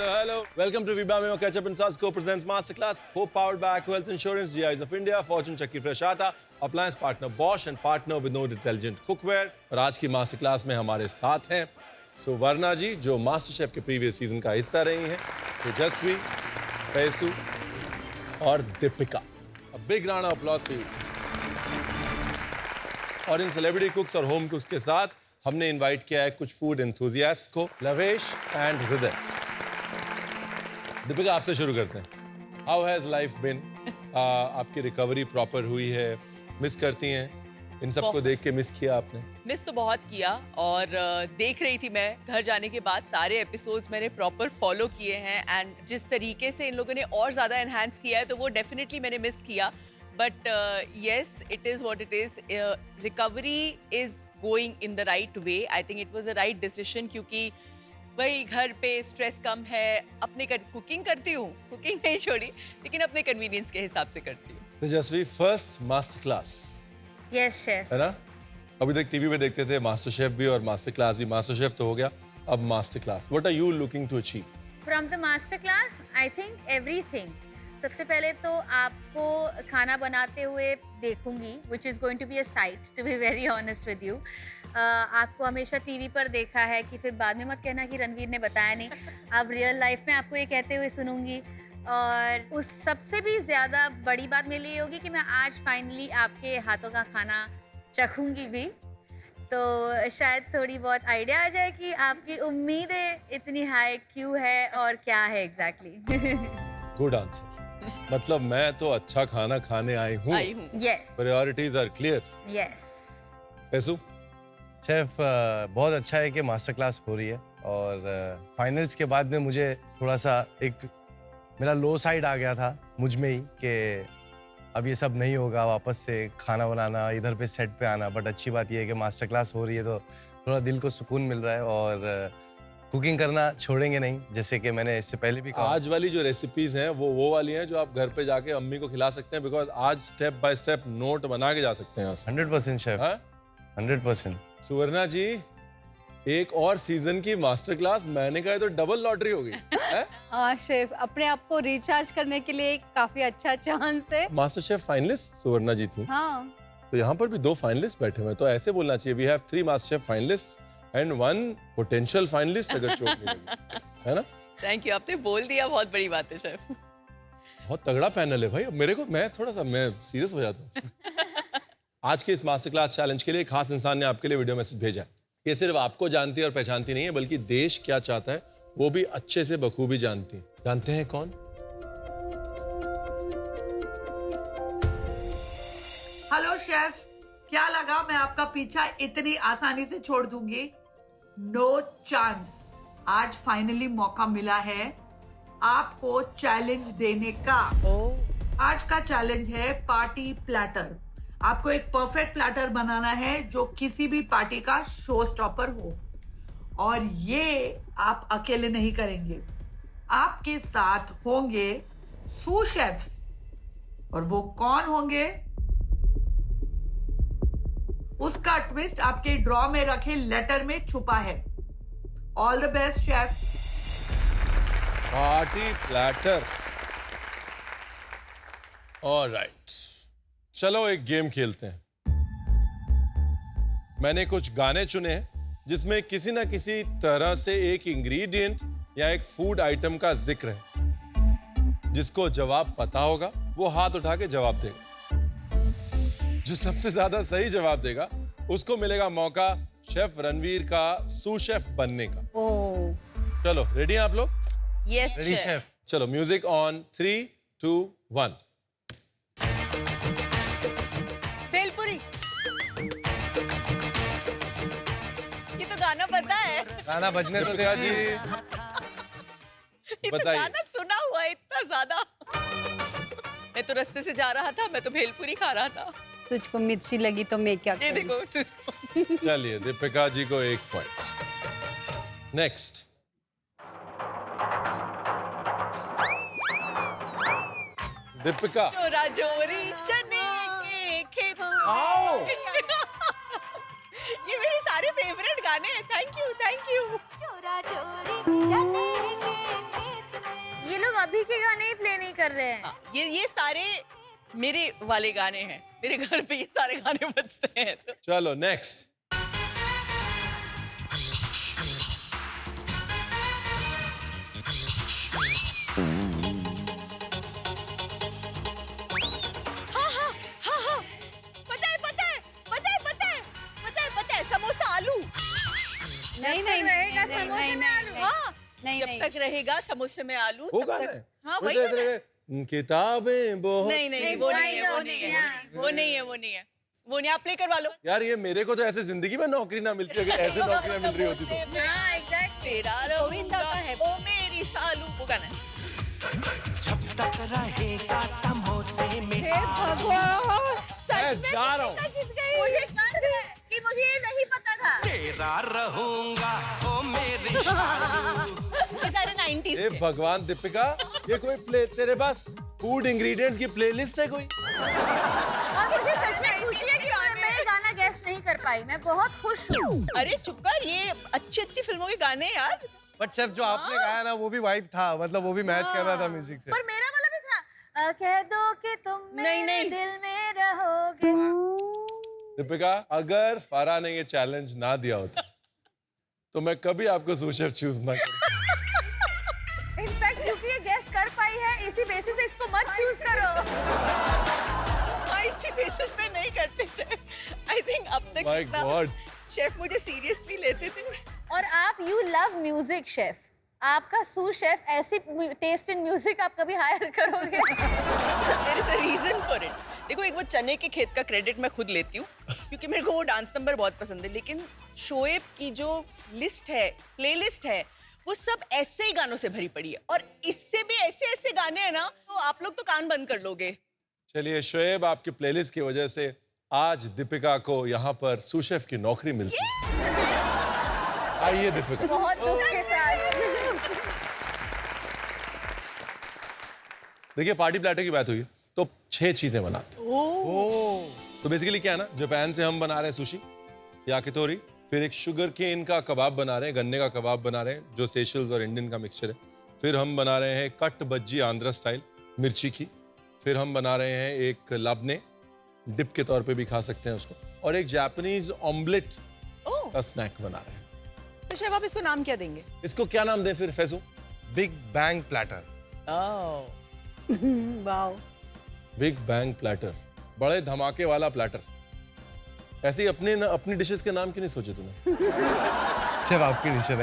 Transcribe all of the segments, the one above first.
hello. Welcome to Viva Memo Ketchup and Sauce Co-presents Masterclass, co-powered by Aqua Health Insurance, GIs of India, Fortune Chakki Fresh Atta, Appliance Partner Bosch and Partner with Node Intelligent Cookware. और आज की Masterclass में हमारे साथ हैं सुवर्णा जी, जो master chef के previous season का हिस्सा रही हैं, तेजस्वी, फैसू और Deepika. A big round of applause for you. और इन सेलिब्रिटी कुक्स और होम कुक्स के साथ हमने इनवाइट किया है कुछ फूड एंथुजियास्ट को, लवेश एंड हृदय. दीपिका, आपसे शुरू करते हैं. हाउ हैज लाइफ बिन? आपकी रिकवरी प्रॉपर हुई है? मिस करती हैं? इन सबको देख के मिस किया आपने? मिस तो बहुत किया और देख रही थी मैं घर जाने के बाद सारे एपिसोड्स मैंने प्रॉपर फॉलो किए हैं एंड जिस तरीके से इन लोगों ने और ज़्यादा एनहांस किया है तो वो डेफिनेटली मैंने मिस किया. But yes, it is what it is. Recovery is going in the right way. I think it was a right decision क्योंकि भाई घर पे स्ट्रेस कम है. अपनी कुकिंग करती हूँ, कुकिंग नहीं छोड़ी, लेकिन अपने कन्वीनियंस के हिसाब से करती हूँ. Tejasswi, first master class. Yes chef. है ना? अभी तक टीवी पे देखते थे मास्टर शेफ भी और मास्टर क्लास भी. मास्टर शेफ तो हो गया, अब master class. What are you looking to achieve? From the master class I think everything. सबसे पहले तो आपको खाना बनाते हुए देखूंगी, which is going to be a sight, to be very honest with you. आपको हमेशा टीवी पर देखा है कि फिर बाद में मत कहना कि रणवीर ने बताया नहीं. अब रियल लाइफ में आपको ये कहते हुए सुनूंगी. और उस सबसे भी ज़्यादा बड़ी बात मेरे लिए होगी कि मैं आज फाइनली आपके हाथों का खाना चखूंगी भी, तो शायद थोड़ी बहुत आइडिया आ जाए कि आपकी उम्मीदें इतनी हाई क्यों है और क्या है एग्जैक्टली. Good answer. मतलब मैं तो अच्छा खाना खाने आई हूँ. Yes. Priorities are clear. Yes. Faisu? Chef, बहुत अच्छा है कि मास्टर क्लास हो रही है और फाइनल्स के बाद में मुझे थोड़ा सा एक मेरा लो साइड आ गया था मुझ में ही कि अब ये सब नहीं होगा, वापस से खाना बनाना, इधर पे सेट पे आना. बट अच्छी बात ये है कि मास्टर क्लास हो रही है तो थोड़ा दिल को सुकून मिल रहा है और कुकिंग करना छोड़ेंगे नहीं, जैसे कि मैंने इससे पहले भी कहा. आज वाली जो रेसिपीज हैं वो वाली हैं जो आप घर पे जाके अम्मी को खिला सकते हैं, बिकॉज आज स्टेप बाय स्टेप नोट बना के जा सकते हैं. 100% शेफ. 100%. सुवर्णा जी, एक और सीजन की मास्टर क्लास, मैंने कहा तो डबल लॉटरी हो गई. हाँ शेफ, अपने आप को रिचार्ज करने के लिए काफी अच्छा चांस है. मास्टर शेफ फाइनलिस्ट सुवर्णा जी थी. हाँ. तो यहाँ पर भी 2 फाइनलिस्ट बैठे हुए हैं, तो ऐसे बोलना चाहिए we have 3 master chef finalist and 1 potential finalist अगर चोट नहीं लगी. है ना? थैंक यू, आपने बोल दिया, बहुत बड़ी बात है शेफ. बहुत तगड़ा पैनल है भाई. अब मेरे को मैं सीरियस हो जाता हूँ. आज के इस मास्टर क्लास चैलेंज के लिए खास इंसान ने आपके लिए वीडियो मैसेज भेजा है. ये सिर्फ आपको जानती और पहचानती नहीं है, बल्कि देश क्या चाहता है वो भी अच्छे से बखूबी जानती है. जानते हैं कौन? हेलो शेफ, क्या लगा मैं आपका पीछा इतनी आसानी से छोड़ दूंगी? No chance. आज फाइनली मौका मिला है आपको चैलेंज देने का. आज का चैलेंज है पार्टी प्लैटर. आपको एक परफेक्ट प्लैटर बनाना है जो किसी भी पार्टी का शो स्टॉपर हो, और ये आप अकेले नहीं करेंगे. आपके साथ होंगे सू शेफ्स. और वो कौन होंगे उसका ट्विस्ट आपके ड्रॉ में रखे लेटर में छुपा है. All the best chef. Party platter. Alright, चलो एक गेम खेलते हैं. मैंने कुछ गाने चुने हैं जिसमें किसी ना किसी तरह से एक इंग्रेडिएंट या एक फूड आइटम का जिक्र है. जिसको जवाब पता होगा वो हाथ उठा के जवाब देगा. जो सबसे ज्यादा सही जवाब देगा उसको मिलेगा मौका शेफ रणवीर का सू शेफ बनने का. चलो, रेडी हैं आप लोग? Yes ready chef. शेफ. चलो, म्यूजिक ऑन. 3, 2, 1. भेलपुरी. ये तो गाना पता है. गाना बजने तो दीपिका जी, ये तो बताइए. गाना सुना हुआ है इतना ज्यादा. मैं तो रास्ते से जा रहा था, मैं तो भेलपुरी खा रहा था. तुझको मिर्ची लगी तो मैं क्या ये करूं? देखो तुझको. चलिए, दीपिका जी को 1 पॉइंट. नेक्स्ट. दीपिका. चोरा चोरी चने के खेत. ये मेरे सारे फेवरेट गाने हैं. Thank you, thank you. चोरा चोरी चने के खेत अभी के गाने ही प्ले नहीं कर रहे हैं। हाँ, ये सारे मेरे वाले गाने हैं, मेरे घर पे ये सारे गाने बजते हैं तो। चलो नेक्स्ट। हाँ, पता है, समोसा आलू। नहीं नहीं रहेगा नहीं समोसे नहीं में आलू। हाँ, नहीं, जब नहीं। तक रहेगा समोसे में आलू वो तब गाना तक। है? हाँ, वही मुझे गाना है। किताबें बहुत नहीं, वो नहीं है, वो नहीं है, वो नहीं है, वो नहीं है, वो नहीं, आप प्ले करवा लो। यार ये मेरे को तो ऐसे जिंदगी में नौकरी ना मिलती अगर ऐसे नौकरियां मिल रही होती तो। समोसे में हाँ, exactly। तेरा गोविंदा का है। ओ मेरी शालू, वो गाना है। हे भगवान, सच मैं में जा रहा हूँ। जीत जीत गई। मुझे डर है कि मुझे ये नहीं पता था। तेरा रहूंगा ओ मेरी ये सारे 90s ए के। भगवान दीपिका, ये कोई प्ले तेरे पास फूड इंग्रेडिएंट्स की प्लेलिस्ट है कोई? और मुझे सच में खुशी है कि मैं ये गाना गेस नहीं कर पाई। मैं बहुत खुश हूँ। अरे चुप कर, ये अच्छी फिल्मों के गाने हैं यार। बट शेफ जो आपने गाया ना वो भी वाइब था, मतलब वो भी मैच कर रहा था म्यूजिक से। पर मेरा वाला भी था। कह दो कि तुम नहीं, मेरे नहीं। दिल में रहोगे। दीपिका, अगर फारा ने ये चैलेंज ना दिया होता तो मैं कभी आपको सूशेफ चूज ना करता। इनफैक्ट क्योंकि ये गेस कर पाई है, इसी बेसिस पे इसको मत चूज करो। इसी बेसिस पे नहीं करते शेफ। आई थिंक अब तक My इतना God. शेफ मुझे सीरियसली लेते थे। और आप यू लव म्यूजिक शेफ, आपका सू शेफ ऐसी टेस्ट इन म्यूजिक आप कभी हायर करोगे? There is a reason for it. देखो, एक वो चने के खेत का क्रेडिट मैं खुद लेती हूँ क्योंकि मेरे को वो डांस नंबर बहुत पसंद है, लेकिन शोएब की जो लिस्ट है, प्लेलिस्ट है, वो सब ऐसे ही गानों से भरी पड़ी है और इससे भी ऐसे ऐसे गाने हैं ना, तो आप लोग तो कान बंद कर लोगे। चलिए शोएब, आपकी प्लेलिस्ट की वजह से आज दीपिका को यहाँ पर सूशेफ की नौकरी मिलती है। आइए दीपिका। बहुत दुख के साथ। देखिए, पार्टी प्लेटर की बात हुई तो 6 चीजें बनाते हैं। तो बेसिकली क्या है ना, जापान से हम बना रहे हैं सुशी, याकितोरी, फिर एक शुगर केन का कबाब बना रहे हैं, गन्ने का कबाब बना रहे हैं जो सेशल्स और इंडियन का मिक्सचर है। फिर हम बना रहे हैं कट बज्जी आंध्रा स्टाइल मिर्ची की। फिर हम बना रहे हैं एक लाब्ने, डिप के तौर पे भी खा सकते हैं उसको, और एक जापानीज ऑमलेट ओह, का स्नैक बना रहे हैं। तो शेफ आप इसको नाम क्या देंगे? इसको क्या नाम दें फिर Faizu? Big bang platter. Oh, wow. Big bang platter, बड़े धमाके वाला प्लेटर। ऐसे ही अपनी डिशेस के नाम क्यों नहीं सोचे तुमने? शेफ आपकी डिश है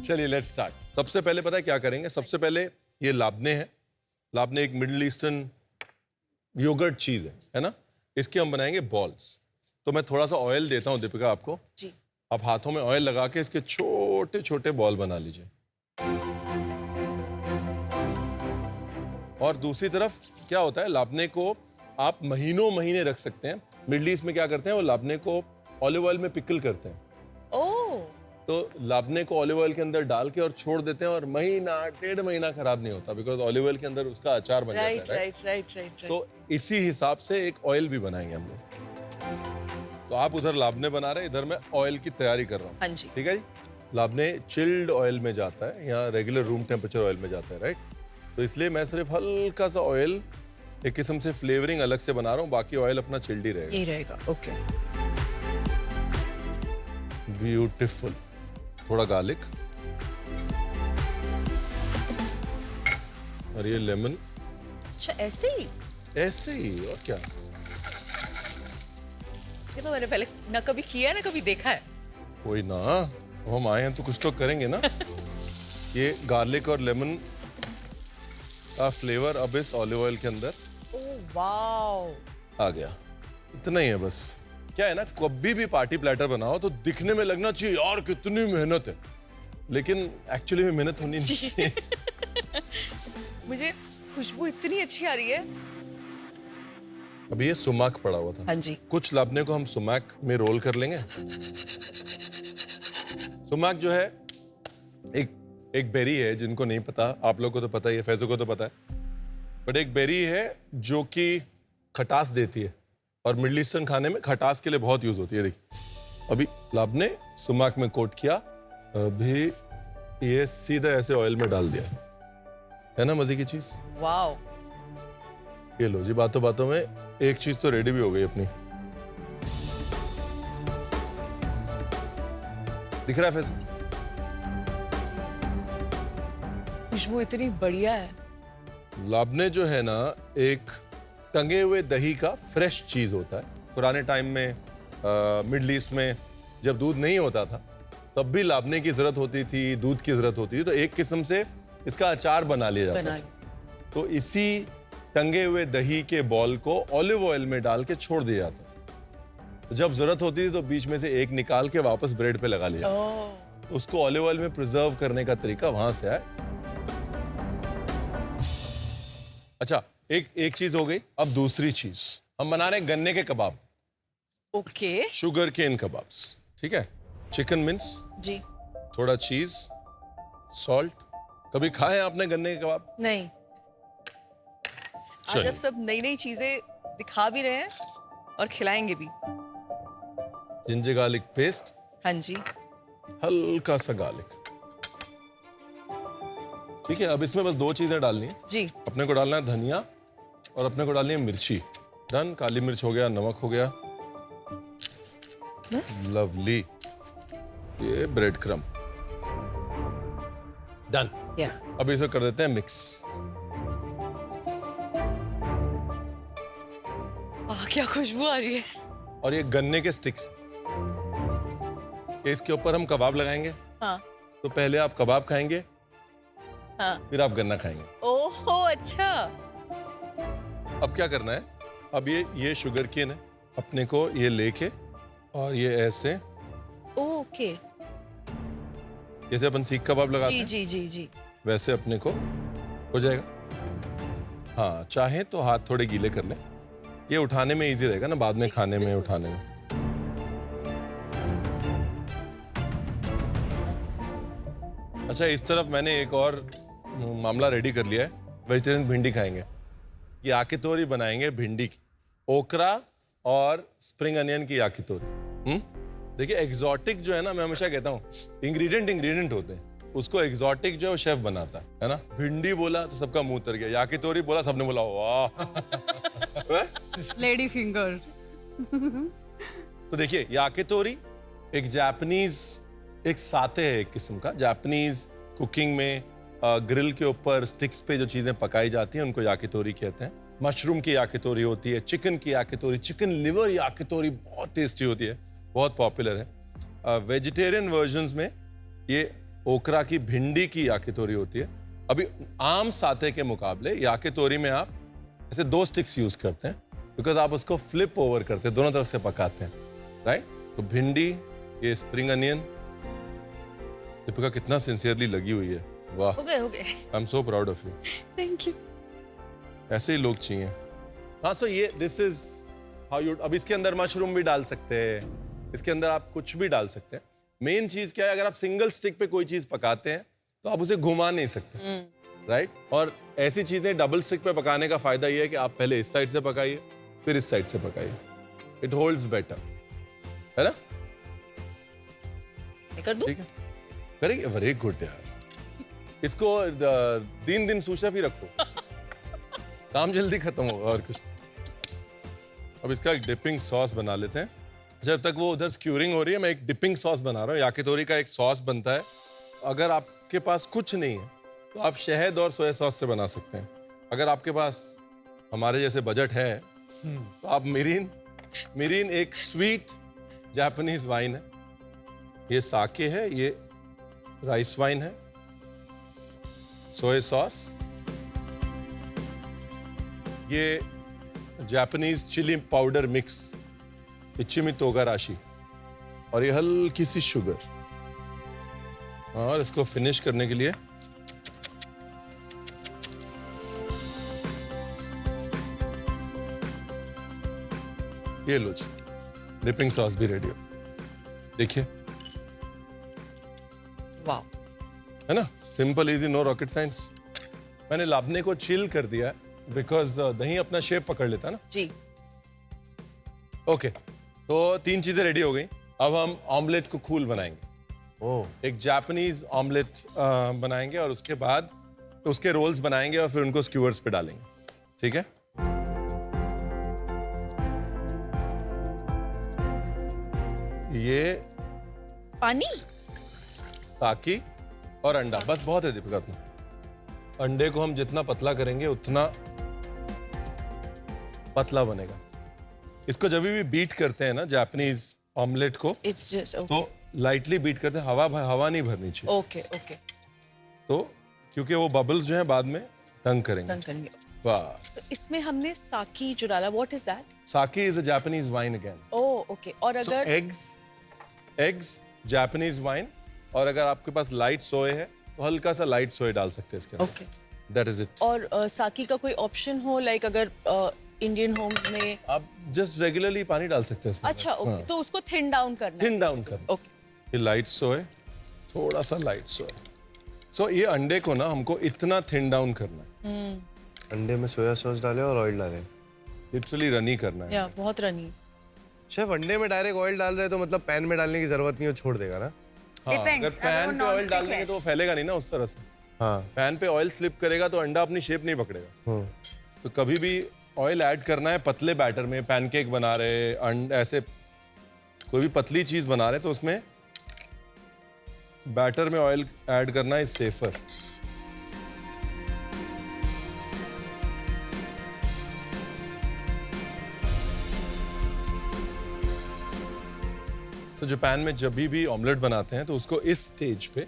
चलिए लेट्स स्टार्ट। सबसे पहले पता है क्या करेंगे? सबसे पहले ये लाब्ने है। लाब्ने एक मिडिल ईस्टर्न योगर्ट चीज है ना? इसके हम बनाएंगे बॉल्स। तो मैं थोड़ा सा ऑयल देता हूँ दीपिका आपको। जी। आप हाथों में ऑयल लगा के इसके छोटे छोटे बॉल बना लीजिए। और दूसरी तरफ क्या होता है, लाब्ने को आप महीनों महीने रख सकते हैं। मिडिल ईस्ट में क्या करते हैं, वो लाब्ने को ऑलिव ऑयल में पिकल करते हैं। ओह, तो लाब्ने को ऑलिव ऑयल के अंदर डाल के और छोड़ देते हैं और महीना 1.5 महीना खराब नहीं होता, बिकॉज ऑलिव ऑयल के अंदर उसका अचार बन राइट जाता है, right? Right right right. तो इसी हिसाब से एक ऑयल भी बनाएंगे हम लोग। तो आप उधर लाब्ने बना रहे हैं, इधर मैं ऑयल की तैयारी कर रहा हूँ। हाँ जी। ठीक है जी। लाब्ने चिल्ड ऑयल में जाता है, यहाँ रेगुलर रूम टेम्परेचर ऑयल में जाता है, राइट? तो इसलिए मैं सिर्फ हल्का सा ऑयल, एक किस्म से फ्लेवरिंग अलग से बना रहा हूँ, बाकी ऑयल अपना चिल्ड ही रहेगा। यही रहेगा, ओके। ब्यूटीफुल। थोड़ा गार्लिक और ये लेमन, अच्छा, ऐसे ही? ऐसे ही, और क्या। ये तो मैंने पहले ना कभी किया ना कभी देखा है। कोई ना, हम आए हैं तो कुछ तो करेंगे ना। ये गार्लिक और लेमन का फ्लेवर अब इस ऑलिव ऑयल के अंदर ओह वाओ। आ गया। इतना ही है बस। क्या है ना, कभी भी पार्टी प्लेटर बनाओ तो दिखने में लगना चाहिए यार कितनी मेहनत है, लेकिन एक्चुअली में मेहनत होनी नहीं चाहिए। मुझे खुशबू इतनी अच्छी आ रही है। अभी ये सुमाक पड़ा हुआ था। हाँ जी। कुछ लाब्ने को हम सुमाक में रोल कर लेंगे। सुमाक जो है एक बेरी है, जिनको नहीं पता, आप लोग को तो पता ही है, फैजो को तो पता है, बट एक बेरी है जो कि खटास देती है और मिडिल ईस्टर्न खाने में खटास के लिए बहुत यूज होती है। देखिए, अभी लाब्ने सुमाक में कोट किया, अभी ये सीधा ऐसे ऑयल में डाल दिया, है ना मजे की चीज। वाओ, ये लो जी, बातों बातों में एक चीज तो रेडी भी हो गई अपनी। दिख रहा है फैसल? खुशबू इतनी बढ़िया है। लाबने जो है ना, एक टंगे हुए दही का फ्रेश चीज होता है। पुराने टाइम में मिडल ईस्ट में जब दूध नहीं होता था तब भी लाबने की जरूरत होती थी, दूध की जरूरत होती थी, तो एक किस्म से इसका अचार बना लिया जाता था। तो इसी टंगे हुए दही के बॉल को ऑलिव ऑयल में डाल के छोड़ दिया जाता था। तो जब जरूरत होती थी तो बीच में से एक निकाल के वापस ब्रेड पे लगा लिया। तो उसको ऑलिव ऑयल में प्रिजर्व करने का तरीका वहां से आया। अच्छा, एक चीज हो गई। अब दूसरी चीज हम बना रहे हैं गन्ने के कबाब। ओके शुगर केन कबाब्स, ठीक है। चिकन मिंस, जी। थोड़ा चीज, सॉल्ट। कभी खाए हैं आपने गन्ने के कबाब? नहीं। आज आप सब नई नई चीजें दिखा भी रहे हैं और खिलाएंगे भी। जिंजर गार्लिक पेस्ट, हाँ जी। हल्का सा गार्लिक, ठीक है। अब इसमें बस दो चीजें डालनी है जी। अपने को डालना है धनिया और अपने को डालनी है मिर्ची। डन। काली मिर्च हो गया, नमक हो गया, लवली। ये ब्रेड क्रम डन। अब इसे कर देते हैं मिक्स। क्या खुशबू आ रही है। और ये गन्ने के स्टिक्स, इसके ऊपर हम कबाब लगाएंगे। हाँ। तो पहले आप कबाब खाएंगे, हाँ। फिर आप गन्ना खाएंगे। ओहो, अच्छा। अब क्या करना है, अब ये शुगर केन है, अपने को ये लेके और ये ऐसे, ओके। जैसे अपन सीख कबाब लगाते जी हैं जी जी जी। वैसे अपने को हो जाएगा। हाँ, चाहे तो हाथ थोड़े गीले कर लें, ये उठाने में इजी रहेगा ना, बाद में खाने में, उठाने में। अच्छा, इस तरफ मैंने एक और मामला रेडी कर लिया है। वेजिटेरियन भिंडी खाएंगे। ये याकितोरी बनाएंगे भिंडी की, ओकरा और स्प्रिंग अनियन की याकितोरी। देखिए, एग्जॉटिक जो है ना, मैं हमेशा कहता हूँ इंग्रेडिएंट होते हैं, उसको एग्जॉटिक जो है वो शेफ बनाता है ना। भिंडी बोला तो सबका मुंह तर गया, याकितोरी बोला सबने बोला वाह। Lady finger. तो देखिए, याकितोरी एक जापानीज, एक साते है एक किस्म का। जापानीज कुकिंग में ग्रिल के ऊपर स्टिक्स पे जो चीजें पकाई जाती हैं उनको याकितोरी कहते हैं। मशरूम की याकितोरी होती है, चिकन की याकितोरी, चिकन लिवर याकितोरी बहुत टेस्टी होती है, बहुत पॉपुलर है। वेजिटेरियन वर्जन्स में ये ओकरा की भिंडी की याकितोरी होती है। अभी आम साते के मुकाबले याकितोरी में आप ऐसे दो स्टिक्स यूज करते हैं, बिकॉज आप उसको फ्लिप ओवर करते हैं, दोनों तरफ से पकाते हैं, राइट। तो भिंडी, ये स्प्रिंग अनियन। दीपिका कितना सिंसियरली लगी हुई है, वाह। हो गए। I am so proud of you. Thank you. ऐसे ही लोग चाहिए। हाँ, सो ये दिस इज हाउ यू। अब इसके अंदर मशरूम भी डाल सकते हैं, इसके अंदर आप कुछ भी डाल सकते हैं। मेन चीज क्या है, अगर आप सिंगल स्टिक पे कोई चीज पकाते हैं तो आप उसे घुमा नहीं सकते, राइट। और ऐसी चीजें डबल स्टिक पे पकाने का फायदा ये है कि आप पहले इस साइड से पकाइए, फिर इस साइड से पकाइए, इट होल्ड्स बेटर, है ना। कर दूं? ठीक है, करेंगे। वेरी गुड यार, इसको 3 दिन सूचना भी रखो, काम जल्दी खत्म होगा और कुछ। अब इसका एक डिपिंग सॉस बना लेते हैं। जब तक वो उधर स्क्यूरिंग हो रही है, मैं एक डिपिंग सॉस बना रहा हूँ। याकितोरी का एक सॉस बनता है, अगर आपके पास कुछ नहीं है तो आप शहद और सोया सॉस से बना सकते हैं। अगर आपके पास हमारे जैसे बजट है तो आप मिरीन एक स्वीट जापानीज वाइन है, ये साके है, ये राइस वाइन है, सोया सॉस, ये जापानीज चिली पाउडर मिक्स, इचिमी तोगाराशी, और ये हल्की सी शुगर। और इसको फिनिश करने के लिए ये लो जी, डिपिंग सॉस भी रेडी हो। देखिए, वाह, है ना, simple easy, no rocket science. मैंने लाबने को चिल कर दिया बिकॉज दही अपना शेप पकड़ लेता है ना। जी। ओके, तो 3 चीजें रेडी हो गई। अब हम ऑमलेट को कूल बनाएंगे। ओह एक जापानीज ऑमलेट बनाएंगे और उसके बाद उसके रोल्स बनाएंगे और फिर उनको स्क्यूअर्स पे डालेंगे, ठीक है? ये पानी साकी और अंडा, बस बहुत है दीपिका अपना। अंडे को हम जितना पतला करेंगे उतना पतला बनेगा। इसको जब भी बीट करते हैं ना जापानीज ऑमलेट को, इट्स जस्ट तो लाइटली बीट करते हैं, हवा नहीं भरनी चाहिए। ओके ओके तो क्योंकि वो बबल्स जो हैं बाद में तंग करेंगे। डन करेंगे। बस। इसमें हमने साकी जो डाला, व्हाट इज दैट? साकी is a Japanese wine again. Oh okay. और So अगर एग्स जापानीज वाइन, और अगर आपके पास लाइट सोए है तो हल्का सा लाइट सोए डाल सकते हैं इसके अंदर। ओके। That is it. और साकी का कोई ऑप्शन हो, लाइक अगर इंडियन होम्स में आप जस्ट रेगुलरली पानी डाल सकते हैं इसके अंदर। अच्छा ओके, तो उसको थिन डाउन करना है। थिन डाउन कर। ओके। ये लाइट सोए, थोड़ा सा लाइट सोए। सो ये अंडे को ना हमको इतना थिन डाउन करना है, अंडे में सोया सॉस डाले और ऑयल डाले। लिटरली रनी करना है। या बहुत रनी। शेफ अंडे में डायरेक्ट ऑयल डाल रहे हैं तो मतलब पैन में डालने की जरूरत नहीं, वो छोड़ देगा ना? हाँ, Depends, अगर पैन अगर पे वो ऑयल non-stick डाल देंगे है। तो वो फैलेगा नहीं ना उस तरह से। हाँ। पैन पे ऑयल स्लिप करेगा तो अंडा अपनी शेप नहीं पकड़ेगा। तो कभी भी ऑयल ऐड करना है पतले बैटर में, पैनकेक बना रहे, ऐसे कोई भी पतली चीज बना रहे तो उसमें बैटर में ऑयल ऐड करना इज सेफर। तो जो पैन में जब भी ऑमलेट बनाते हैं तो उसको इस स्टेज पे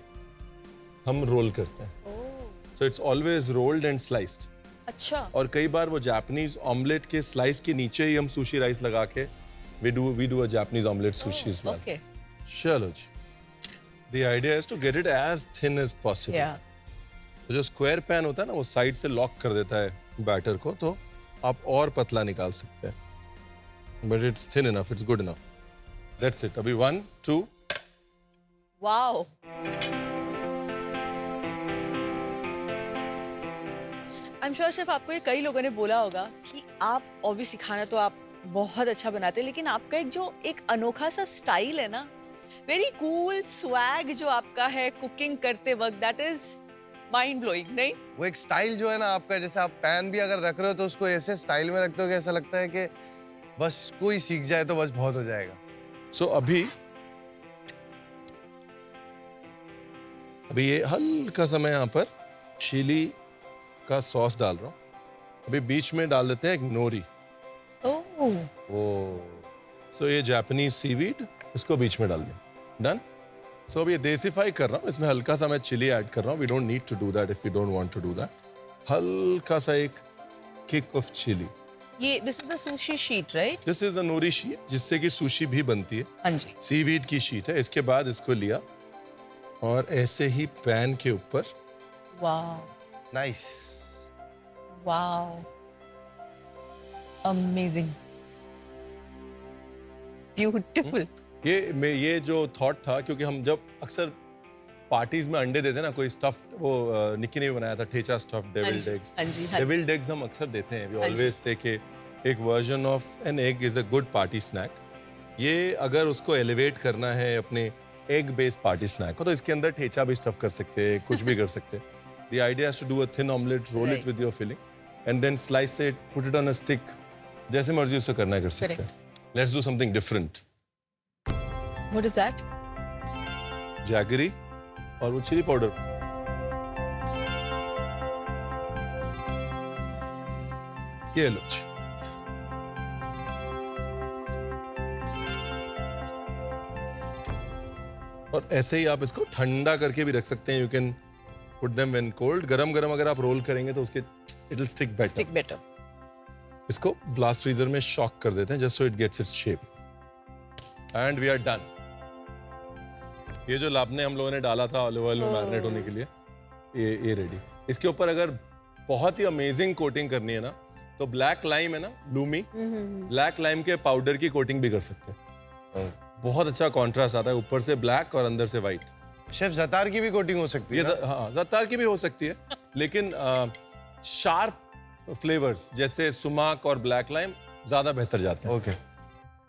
हम रोल करते हैं। So it's always rolled and sliced. अच्छा। और कई बार वो जापानीज ऑमलेट के स्लाइस के नीचे ही हम सुशी राइस लगा के we do a Japanese omelette sushi as well. Okay. चलो जी, the idea is to get it as thin as possible. या जो स्क्वायर पैन होता है ना वो साइड से लॉक कर देता है बैटर को, तो आप और पतला निकाल सकते हैं, but it's thin enough, it's good enough. That's it. अभी 1 2 wow. I am sure chef आपको ये कई लोगों ने बोला होगा कि आप ऑब्वियसली खाना तो आप बहुत अच्छा बनाते हैं, लेकिन आपका एक अनोखा सा स्टाइल है ना, वेरी कूल स्वैग जो आपका है कुकिंग करते वक्त, दैट इज माइंड ब्लोइंग। नहीं, वो एक स्टाइल जो है ना आपका, जैसे आप पैन भी अगर रख रहे हो तो उसको ऐसे स्टाइल में रखते हो कि ऐसा लगता है कि बस कोई सीख जाए तो बस बहुत हो जाएगा। सो अभी ये हल्का सा मैं यहाँ पर चिली का सॉस डाल रहा हूँ। अभी बीच में डाल देते हैं एक नोरी। ओह सो ये जापानीज सीवीड, इसको बीच में डाल दिया। डन। सो अब ये देसीफाई कर रहा हूँ, इसमें हल्का सा मैं चिली ऐड कर रहा हूँ। We don't need to do that if you don't want to do that. हल्का सा एक किक ऑफ चिली। ये this is the sushi sheet right? This is a nori sheet जिससे कि सुशी भी बनती है। हाँ जी। सीवीड की शीट है। इसके बाद इसको लिया और ऐसे ही पैन के ऊपर wow nice. Wow amazing beautiful. ये जो थॉट था, क्योंकि हम जब अक्सर पार्टीज में अंडे देते हैं ना, कोई स्टफ्ड, वो निक्की ने भी बनाया था ठेचा स्टफ्ड डेविल्ड एग्स। हाँ जी। डेविल्ड एग्स हम अक्सर देते हैं। वी हाँ जी। ऑलवेज से कि एक version of an egg is a good party snack. ये अगर उसको एलिवेट करना है अपने एग बेस्ड पार्टी स्नैक को, तो इसके अंदर ठेचा भी स्टफ कर सकते हैं, कुछ भी कर सकते हैं। The idea is to do a thin omelette, roll it Right. With your filling and then slice it, put it on a stick. जैसे मर्जी उससे करना है कर सकते हैं। Let's do something different. What is that? Jaggery और वो चिली पाउडर। ये लो जी। और ऐसे ही आप इसको ठंडा करके भी रख सकते हैं। You can put them when cold. गरम गरम अगर आप रोल करेंगे तो उसके it will stick better. Stick better. इसको ब्लास्ट फ्रीजर में शॉक कर देते हैं just so it gets its shape and we are done. ये जो लापने हम लोगों ने डाला था ऑलिव ऑयल में मैरिनेट होने के लिए, ये रेडी। इसके ऊपर अगर बहुत ही अमेजिंग कोटिंग करनी है ना, तो ब्लैक लाइम है ना, लूमी, ब्लैक लाइम के पाउडर की कोटिंग भी कर सकते हैं। बहुत अच्छा कॉन्ट्रास्ट आता है, ऊपर से ब्लैक और अंदर से व्हाइट। शेफ जतार की भी कोटिंग हो सकती है ना? हाँ, ज़अतार की भी हो सकती है, लेकिन शार्प फ्लेवर्स जैसे सुमाक और ब्लैक लाइम ज्यादा बेहतर जाते हैं। ओके।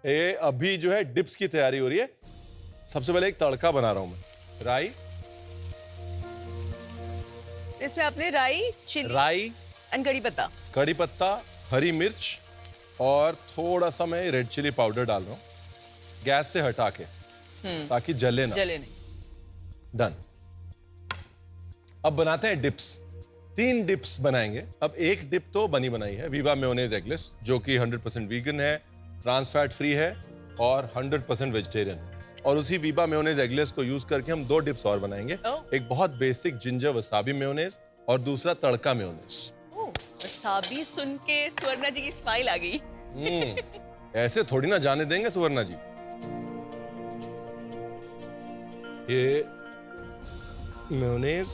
ये अभी जो है डिप्स की तैयारी हो रही है। सबसे पहले एक तड़का बना रहा हूं मैं। राई, इसमें आपने राई, चिली राई, एंड कड़ी पत्ता। कड़ी पत्ता, हरी मिर्च और थोड़ा सा मैं रेड चिली पाउडर डाल रहा हूँ गैस से हटा के, ताकि जले ना। जले नहीं। डन। अब बनाते हैं डिप्स। 3 डिप्स बनाएंगे। अब एक डिप तो बनी बनाई है, वीबा मेयोनेज एगलेस, जो कि 100% वीगन है, ट्रांस फैट फ्री है और 100% वेजिटेरियन। और उसी वीबा मेयोनेज एगलेस को यूज करके हम 2 डिप्स और बनाएंगे। एक बहुत बेसिक जिंजर वसाबी मेयोनेज और दूसरा तड़का मेयोनेज। वसाबी सुन के स्वर्णा जी की स्माइल आ गई। ऐसे थोड़ी ना जाने देंगे सुवर्णा जी। ये मेयोनेज,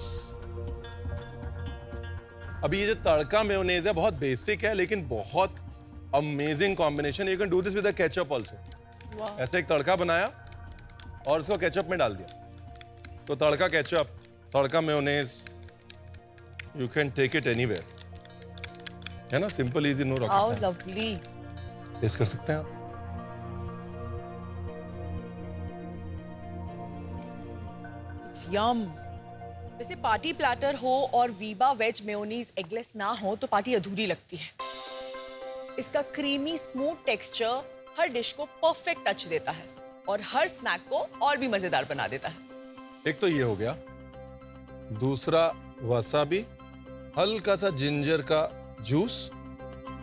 अभी ये जो तड़का मेयोनेज है बहुत बेसिक है लेकिन बहुत amazing combination. You can do this with a ketchup also. ऐसे एक तड़का बनाया और उसको केचप में डाल दिया, तो tadka ketchup, tadka mayonnaise, you can take it anywhere. है ना, simple easy, no rocket how science. Lovely. Taste कर सकते हैं आप। It's yum. वैसे पार्टी प्लैटर हो और वीबा वेज मेयोनीज एगलेस ना हो तो पार्टी अधूरी लगती है। इसका क्रीमी स्मूथ टेक्सचर हर डिश को परफेक्ट टच देता है और हर स्नैक को और भी मजेदार बना देता है। एक तो ये हो गया, दूसरा वसाबी, हल्का सा जिंजर का जूस,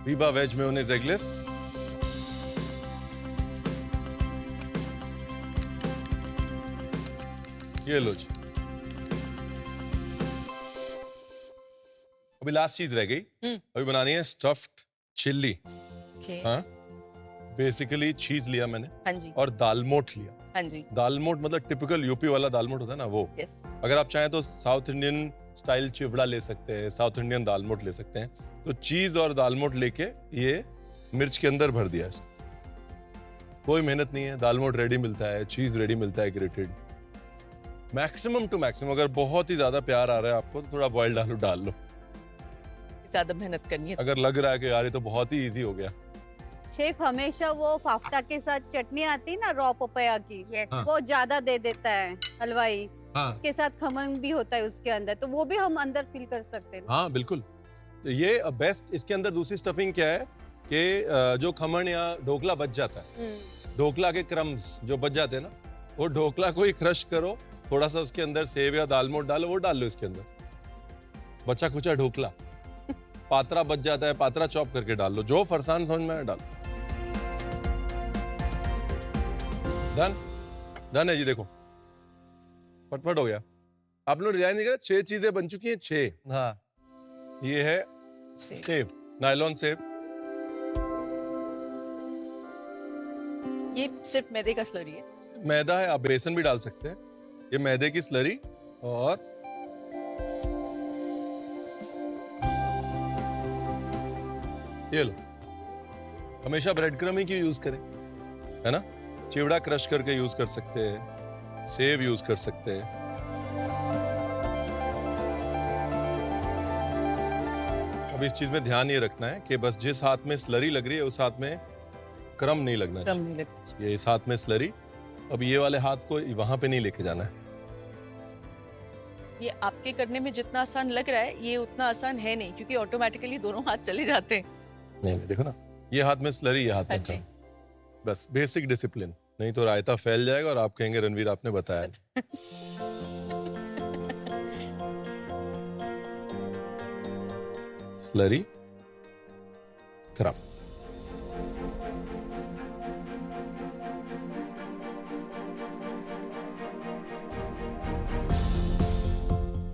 वीबा वेज मेयोनेज एगलेस। ये लो जी। अभी लास्ट चीज रह गई। अभी बनानी है स्टफ्ड चिल्ली। Okay. हाँ, बेसिकली चीज लिया मैंने हाँ जी। और दालमोट लिया। हाँ जी। दालमोट मतलब टिपिकल यूपी वाला दालमोट होता है ना, वो। यस। अगर आप चाहें तो साउथ इंडियन स्टाइल चिवड़ा ले सकते हैं, साउथ इंडियन दालमोट ले सकते हैं। तो चीज और दालमोट लेके ये मिर्च के अंदर भर दिया इसको। कोई मेहनत नहीं है, दालमोट रेडी मिलता है, चीज रेडी मिलता है ग्रेटेड। मैक्सिमम टू मैक्सिमम, अगर बहुत ही ज्यादा प्यार आ रहा है आपको तो थोड़ा बॉइल्ड आलू डाल लो। ज्यादा मेहनत करनी है। अगर लग रहा है कि यार ये तो बहुत ही इजी हो गया। शेफ हमेशा वो फाफ्ता के साथ चटनी आती है ना, रॉ पपाया की, Yes. हाँ। वो ज्यादा दे देता है हलवाई। हाँ उसके साथ खमन भी होता है उसके अंदर, तो वो भी हम अंदर फील कर सकते हैं। हाँ बिल्कुल। तो ये बेस्ट, इसके अंदर दूसरी स्टफिंग क्या है कि जो खमण या ढोकला बच जाता है, ढोकला के क्रम्स जो बच जाते हैं ना, वो ढोकला को ही क्रश करो, थोड़ा सा उसके अंदर सेव या दालमोट डालो, वो डाल लो इसके अंदर, बचा कुचा ढोकला। पात्रा बच जाता है, पात्रा चॉप करके डाल लो, जो फरसान समझ में आए डाल। डन डन है जी। देखो फटफट हो गया। आप लोग रियलाइज नहीं करा, 6 चीजें बन चुकी हैं। 6। हाँ, ये है सेब, नायलॉन सेब। ये सिर्फ मैदे का स्लरी है। मैदा है, आप बेसन भी डाल सकते हैं। ये मैदे की स्लरी। और ये लो, हमेशा ब्रेड क्रम ही क्यों यूज करें, है ना। चिवड़ा क्रश करके यूज कर सकते हैं, सेब यूज कर सकते हैं। अब इस चीज में ध्यान ये रखना है कि बस जिस हाथ में स्लरी लग रही है उस हाथ में क्रम नहीं लगना क्रम चाहिए। नहीं लगता। ये इस हाथ में स्लरी, अब ये वाले हाथ को वहां पे नहीं लेके जाना है। ये आपके करने में जितना आसान लग रहा है ये उतना आसान है नहीं, क्योंकि ऑटोमेटिकली दोनों हाथ चले जाते हैं। नहीं देखो ना, ये हाथ में स्लरी, ये हाथ में अच्छी। क्रम। बस बेसिक डिसिप्लिन, नहीं तो रायता फैल जाएगा और आप कहेंगे रणवीर आपने बताया नहीं। स्लरी, क्रम।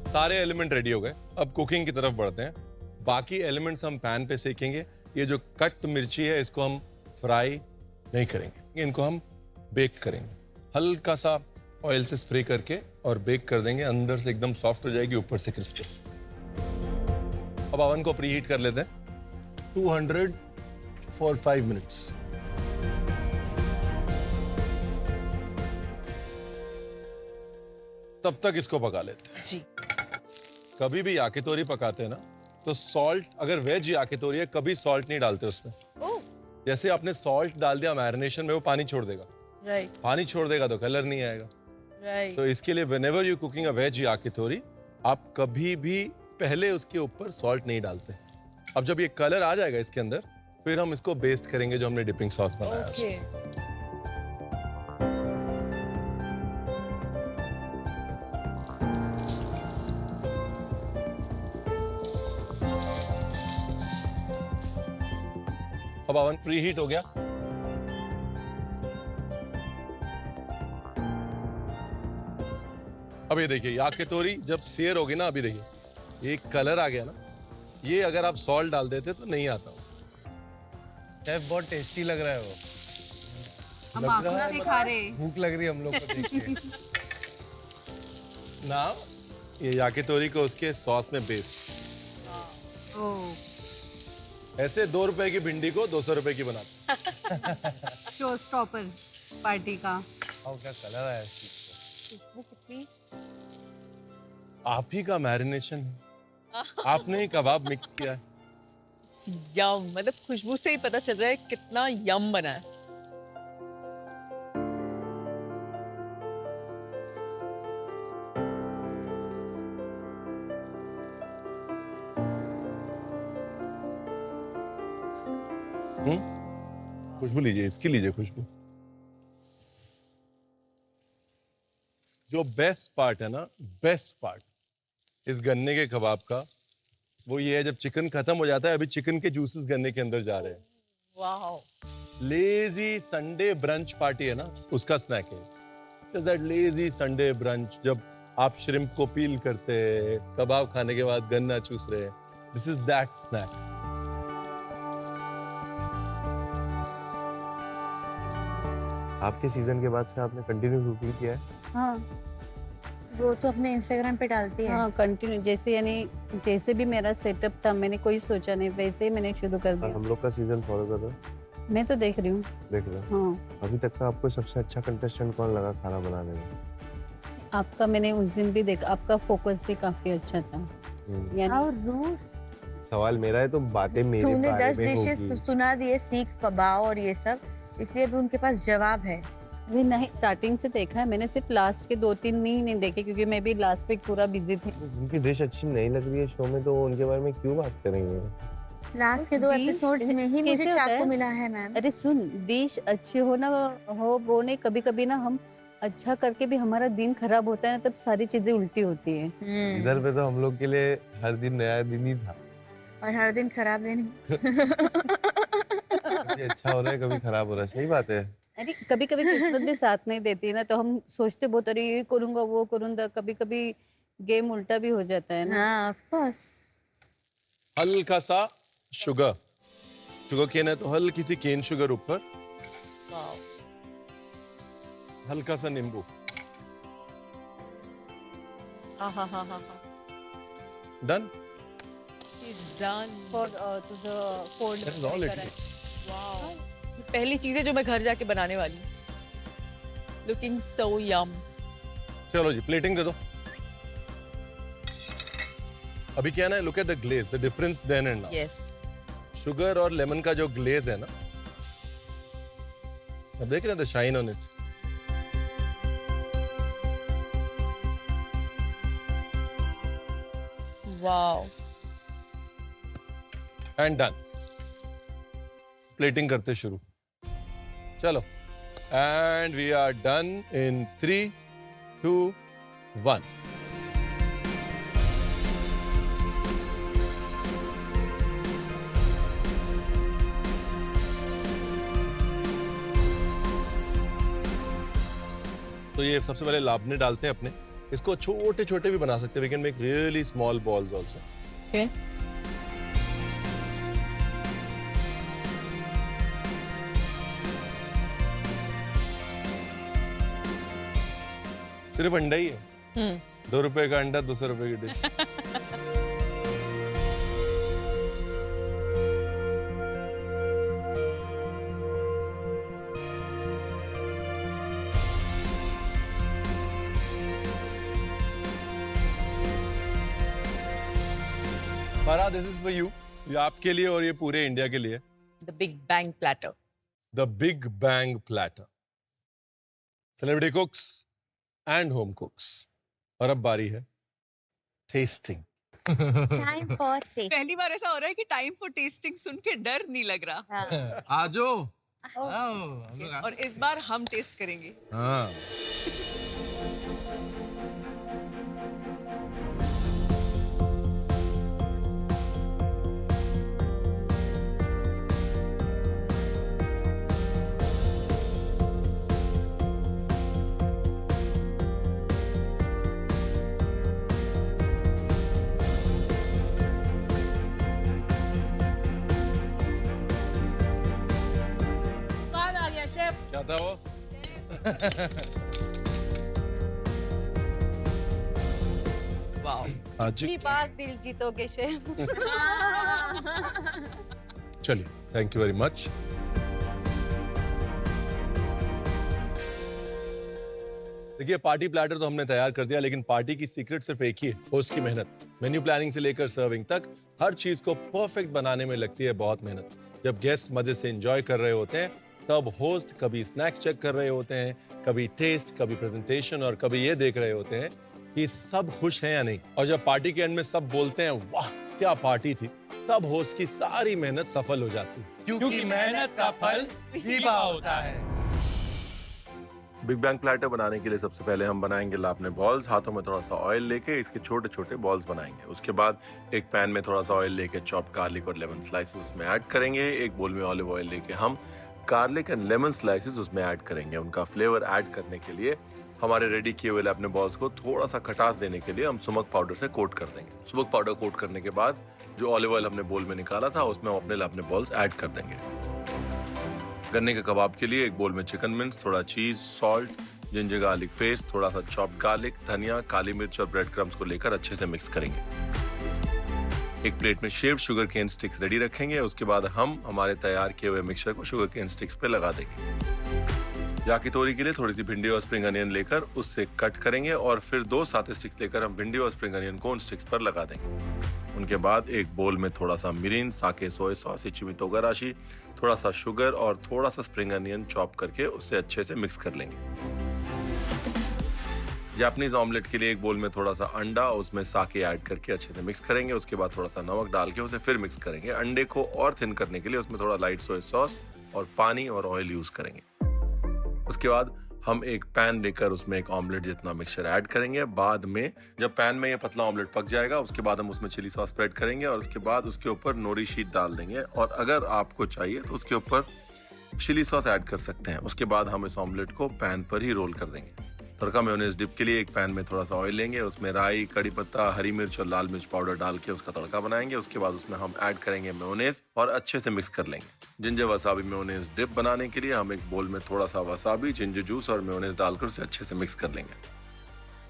सारे एलिमेंट रेडी हो गए। अब कुकिंग की तरफ बढ़ते हैं। बाकी एलिमेंट्स हम पैन पे सेकेंगे। ये जो कट मिर्ची है इसको हम फ्राई नहीं करेंगे, इनको हम बेक करेंगे। हल्का सा ऑयल से स्प्रे करके और बेक कर देंगे, अंदर से एकदम सॉफ्ट हो जाएगी, ऊपर से क्रिस्पी। अब ओवन को प्रीहीट कर लेते हैं 200 फॉर 5 मिनट्स। तब तक इसको पका लेते हैं। जी। कभी भी याकितोरी पकाते हैं ना तो सॉल्ट, अगर वेज याकितोरी है कभी सॉल्ट नहीं डालते उसमें। जैसे आपने सॉल्ट डाल दिया मैरिनेशन में, वो पानी छोड़ देगा। राइट। पानी छोड़ देगा तो कलर नहीं आएगा। राइट तो इसके लिए whenever you cooking a veg yakitori, आप कभी भी पहले उसके ऊपर सॉल्ट नहीं डालते। अब जब ये कलर आ जाएगा इसके अंदर, फिर हम इसको बेस्ट करेंगे जो हमने डिपिंग सॉस बनाया है ओके अब ओवन प्री हीट हो गया। अब ये देखिए याकितोरी जब सेयर होगी ना, अभी देखिए एक कलर आ गया ना, ये अगर आप सॉल्ट डाल देते तो नहीं आता। शेफ बहुत टेस्टी लग रहा है वो। हम आंखों से खा रहे हैं। भूख लग रही है हम लोग को देख के। ना ये याकितोरी को उसके सॉस में बेस, ओह ऐसे 2 रुपए की भिंडी को 200 रुपए की बनाते। शो स्टॉपर पार्टी का। और क्या कलर आया इस चीज खुशबू कितनी आप ही का मैरिनेशन है, आपने ही कबाब मिक्स किया है। यम, मतलब खुशबू से ही पता चल रहा है कितना यम बना है। खुशबू लीजिए, इसकी लीजिए खुशबू। जो बेस्ट पार्ट है ना, बेस्ट पार्ट इस गन्ने के कबाब का, वो ये है जब चिकन खत्म हो जाता है, अभी चिकन के जूसेस गन्ने के अंदर जा रहे हैं। Wow, lazy Sunday brunch party है ना, उसका स्नैक है। दैट लेजी संडे ब्रंच, जब आप श्रिम्प को पील करते हैं, कबाब खाने के बाद गन्ना चूस रहे हैं, दिस इज दैट स्नैक। आपके सीजन के बाद से आपने कंटिन्यू कुकिंग किया है? हाँ वो तो अपने इंस्टाग्राम पे डालती है। हाँ कंटिन्यू, जैसे यानी जैसे भी मेरा सेटअप था, मैंने कोई सोचा नहीं, वैसे ही मैंने शुरू कर और दिया। हम लोग का सीजन फॉलो कर रहे हो? मैं तो देख रही हूँ। देख रहे हो? हाँ, अभी तक का आपको सबसे अच्छा कंटेस्टेंट कौन लगा खाना बनाने में? आपका मैंने उस दिन भी देखा, आपका फोकस भी काफी अच्छा था। यानी हाउ रूड। सवाल मेरा है तो बातें मेरे तूने बारे 10 में डिशेस होगी। सुना दिए, सीख कबाब और ये सब, इसलिए भी उनके पास जवाब है। अभी नहीं, स्टार्टिंग से देखा है मैंने, सिर्फ लास्ट के 2-3 ही नहीं देखे, क्योंकि मैं भी लास्ट वीक पूरा बिजी थी। जिनकी डिश अच्छी नहीं लग रही है शो में, तो उनके बारे में क्यों बात करेंगे? लास्ट के 2 डिश एपिसोड्स में ही मुझे कैसे होता चाकू है? मिला है मैम। अरे सुन, डिश अच्छी हो ना हो वो नहीं, कभी कभी ना हम अच्छा करके भी हमारा दिन खराब होता है ना, तब सारी चीजें उल्टी होती है। इधर पे तो हम लोग के लिए हर दिन नया दिन ही था। और हर दिन खराब दिन ही। कभी अच्छा हो रहा है, कभी खराब हो रहा है, सही बात है। अरे कभी कभी किस्मत भी साथ नहीं देती है ना, तो हम सोचते बहुत, अरे ये करूंगा वो करूंगा, कभी कभी गेम उल्टा भी हो जाता है ना। हाँ ऑफ कोर्स। हल्का सा शुगर, शुगर केन है तो हल्की सी केन शुगर ऊपर, वाओ, हल्का सा नींबू। हाँ हाँ हाँ हाँ, done. This is done. For to the fold That is all it correct. takes. Wow. ये पहली चीजें जो मैं घर जाके बनाने वाली हूँ। Looking so yum. चलो जी, प्लेटिंग दे दो। अभी क्या है ना, look at the glaze, the difference then and now. Yes. Sugar और लेमन का जो ग्लेज है ना, अब देख रहे हैं the shine on it. Wow. And done. Plating करते शुरू। चलो, and we are done in 3, 2, 1। तो ये सबसे पहले लापने डालते हैं अपने। इसको छोटे छोटे भी बना सकते हैं। We can make really small balls also. Okay. सिर्फ अंडा ही है। 2 रुपए का अंडा, 200 रुपए की डिश। पारा, दिस इज फॉर यू। ये आपके लिए और ये पूरे इंडिया के लिए। The Big Bang Platter. The big bang platter. Celebrity कुक्स and home कुक्स। और अब बारी है टेस्टिंग। Time for test. पहली बार ऐसा हो रहा है कि टाइम फॉर टेस्टिंग सुन के डर नहीं लग रहा। आजो। और इस बार हम टेस्ट करेंगे। हाँ। स्वाद आ गया शेफ। क्या था वो? वाओ। आज इतनी बार दिल जीतोगे शेफ। चलिए, थैंक यू वेरी मच। देखिए, पार्टी प्लेटर तो हमने तैयार कर दिया, लेकिन पार्टी की सीक्रेट सिर्फ एक ही है, होस्ट की मेहनत। मेन्यू प्लानिंग से लेकर सर्विंग तक हर चीज को परफेक्ट बनाने में लगती है बहुत मेहनत। जब गेस्ट मजे से एंजॉय कर रहे होते हैं, तब होस्ट कभी स्नैक्स चेक कर रहे होते हैं, कभी टेस्ट, कभी प्रेजेंटेशन, और कभी ये देख रहे होते हैं कि सब खुश हैं या नहीं। और जब पार्टी के एंड में सब बोलते हैं वाह क्या पार्टी थी, तब होस्ट की सारी मेहनत सफल हो जाती है। क्योंकि मेहनत का फल हीबा होता है। बिग बैंग प्लेटर बनाने के लिए सबसे पहले हम बनाएंगे लापने बॉल्स। हाथों में थोड़ा सा ऑयल लेके इसके छोटे छोटे बॉल्स बनाएंगे। उसके बाद एक पैन में थोड़ा सा ऑयल लेके चॉप्ड गार्लिक और लेमन स्लाइसेस उसमें ऐड करेंगे। एक बोल में ऑलिव ऑयल लेके हम गार्लिक एंड लेमन स्लाइसेस उसमें ऐड करेंगे। उनका फ्लेवर ऐड करने के लिए हमारे रेडी किए हुए अपने बॉल्स को थोड़ा सा खटास देने के लिए हम स्मोक पाउडर से कोट कर देंगे। स्मोक पाउडर कोट करने के बाद जो ऑलिव ऑयल हमने बोल में निकाला था उसमें हम अपने अपने बॉल्स ऐड कर देंगे। गन्ने के कबाब के लिए एक बोल में चिकन मिन्स, थोड़ा चीज, सॉल्ट, जिंजर गार्लिक पेस्ट, थोड़ा सा चॉप्ड गार्लिक, धनिया, काली मिर्च और ब्रेड क्रम्स को लेकर अच्छे से मिक्स करेंगे। एक प्लेट में shaved sugar cane sticks ready रखेंगे। उसके बाद हम हमारे तैयार किए हुए मिक्सचर को शुगर केन स्टिक्स पे लगा देंगे। याकितोरी के लिए थोड़ी सी भिंडी और स्प्रिंग अनियन लेकर उससे कट करेंगे और फिर 2 साते स्टिक्स लेकर हम भिंडी और स्प्रिंग अनियन को उन स्टिक्स पर लगा देंगे। उनके बाद एक बोल में थोड़ा सा मिरिन, साके सोया सॉस, इचिमी तोगाराशी, थोड़ा सा शुगर और थोड़ा सा स्प्रिंग अनियन चॉप करके उससे अच्छे से मिक्स कर लेंगे। जापानीज ऑमलेट के लिए एक बोल में थोड़ा सा अंडा, उसमें साके ऐड करके अच्छे से मिक्स करेंगे। उसके बाद थोड़ा सा नमक डाल के उसे फिर मिक्स करेंगे। अंडे को और थिन करने के लिए उसमें थोड़ा लाइट सोया सॉस और पानी और ऑयल यूज करेंगे। उसके बाद हम एक पैन लेकर उसमें एक ऑमलेट जितना मिक्सचर ऐड करेंगे। बाद में जब पैन में ये पतला ऑमलेट पक जाएगा, उसके बाद हम उसमें चिली सॉस स्प्रेड करेंगे और उसके बाद उसके ऊपर नोरी शीट डाल देंगे। और अगर आपको चाहिए तो उसके ऊपर चिली सॉस ऐड कर सकते हैं। उसके बाद हम इस ऑमलेट को पैन पर ही रोल कर देंगे। तड़का मेयोनेज डिप के लिए एक पैन में थोड़ा सा ऑयल लेंगे, उसमें राई, कड़ी पत्ता, हरी मिर्च और लाल मिर्च पाउडर डाल के उसका तड़का बनाएंगे। उसके बाद उसमें हम ऐड करेंगे मेयोनेज और अच्छे से मिक्स कर लेंगे। जिंजर वसाबी मेयोनेज डिप बनाने के लिए हम एक बोल में थोड़ा सा वसाबी, जिंजर जूस और मेयोनेज डालकर उसे अच्छे से मिक्स कर लेंगे।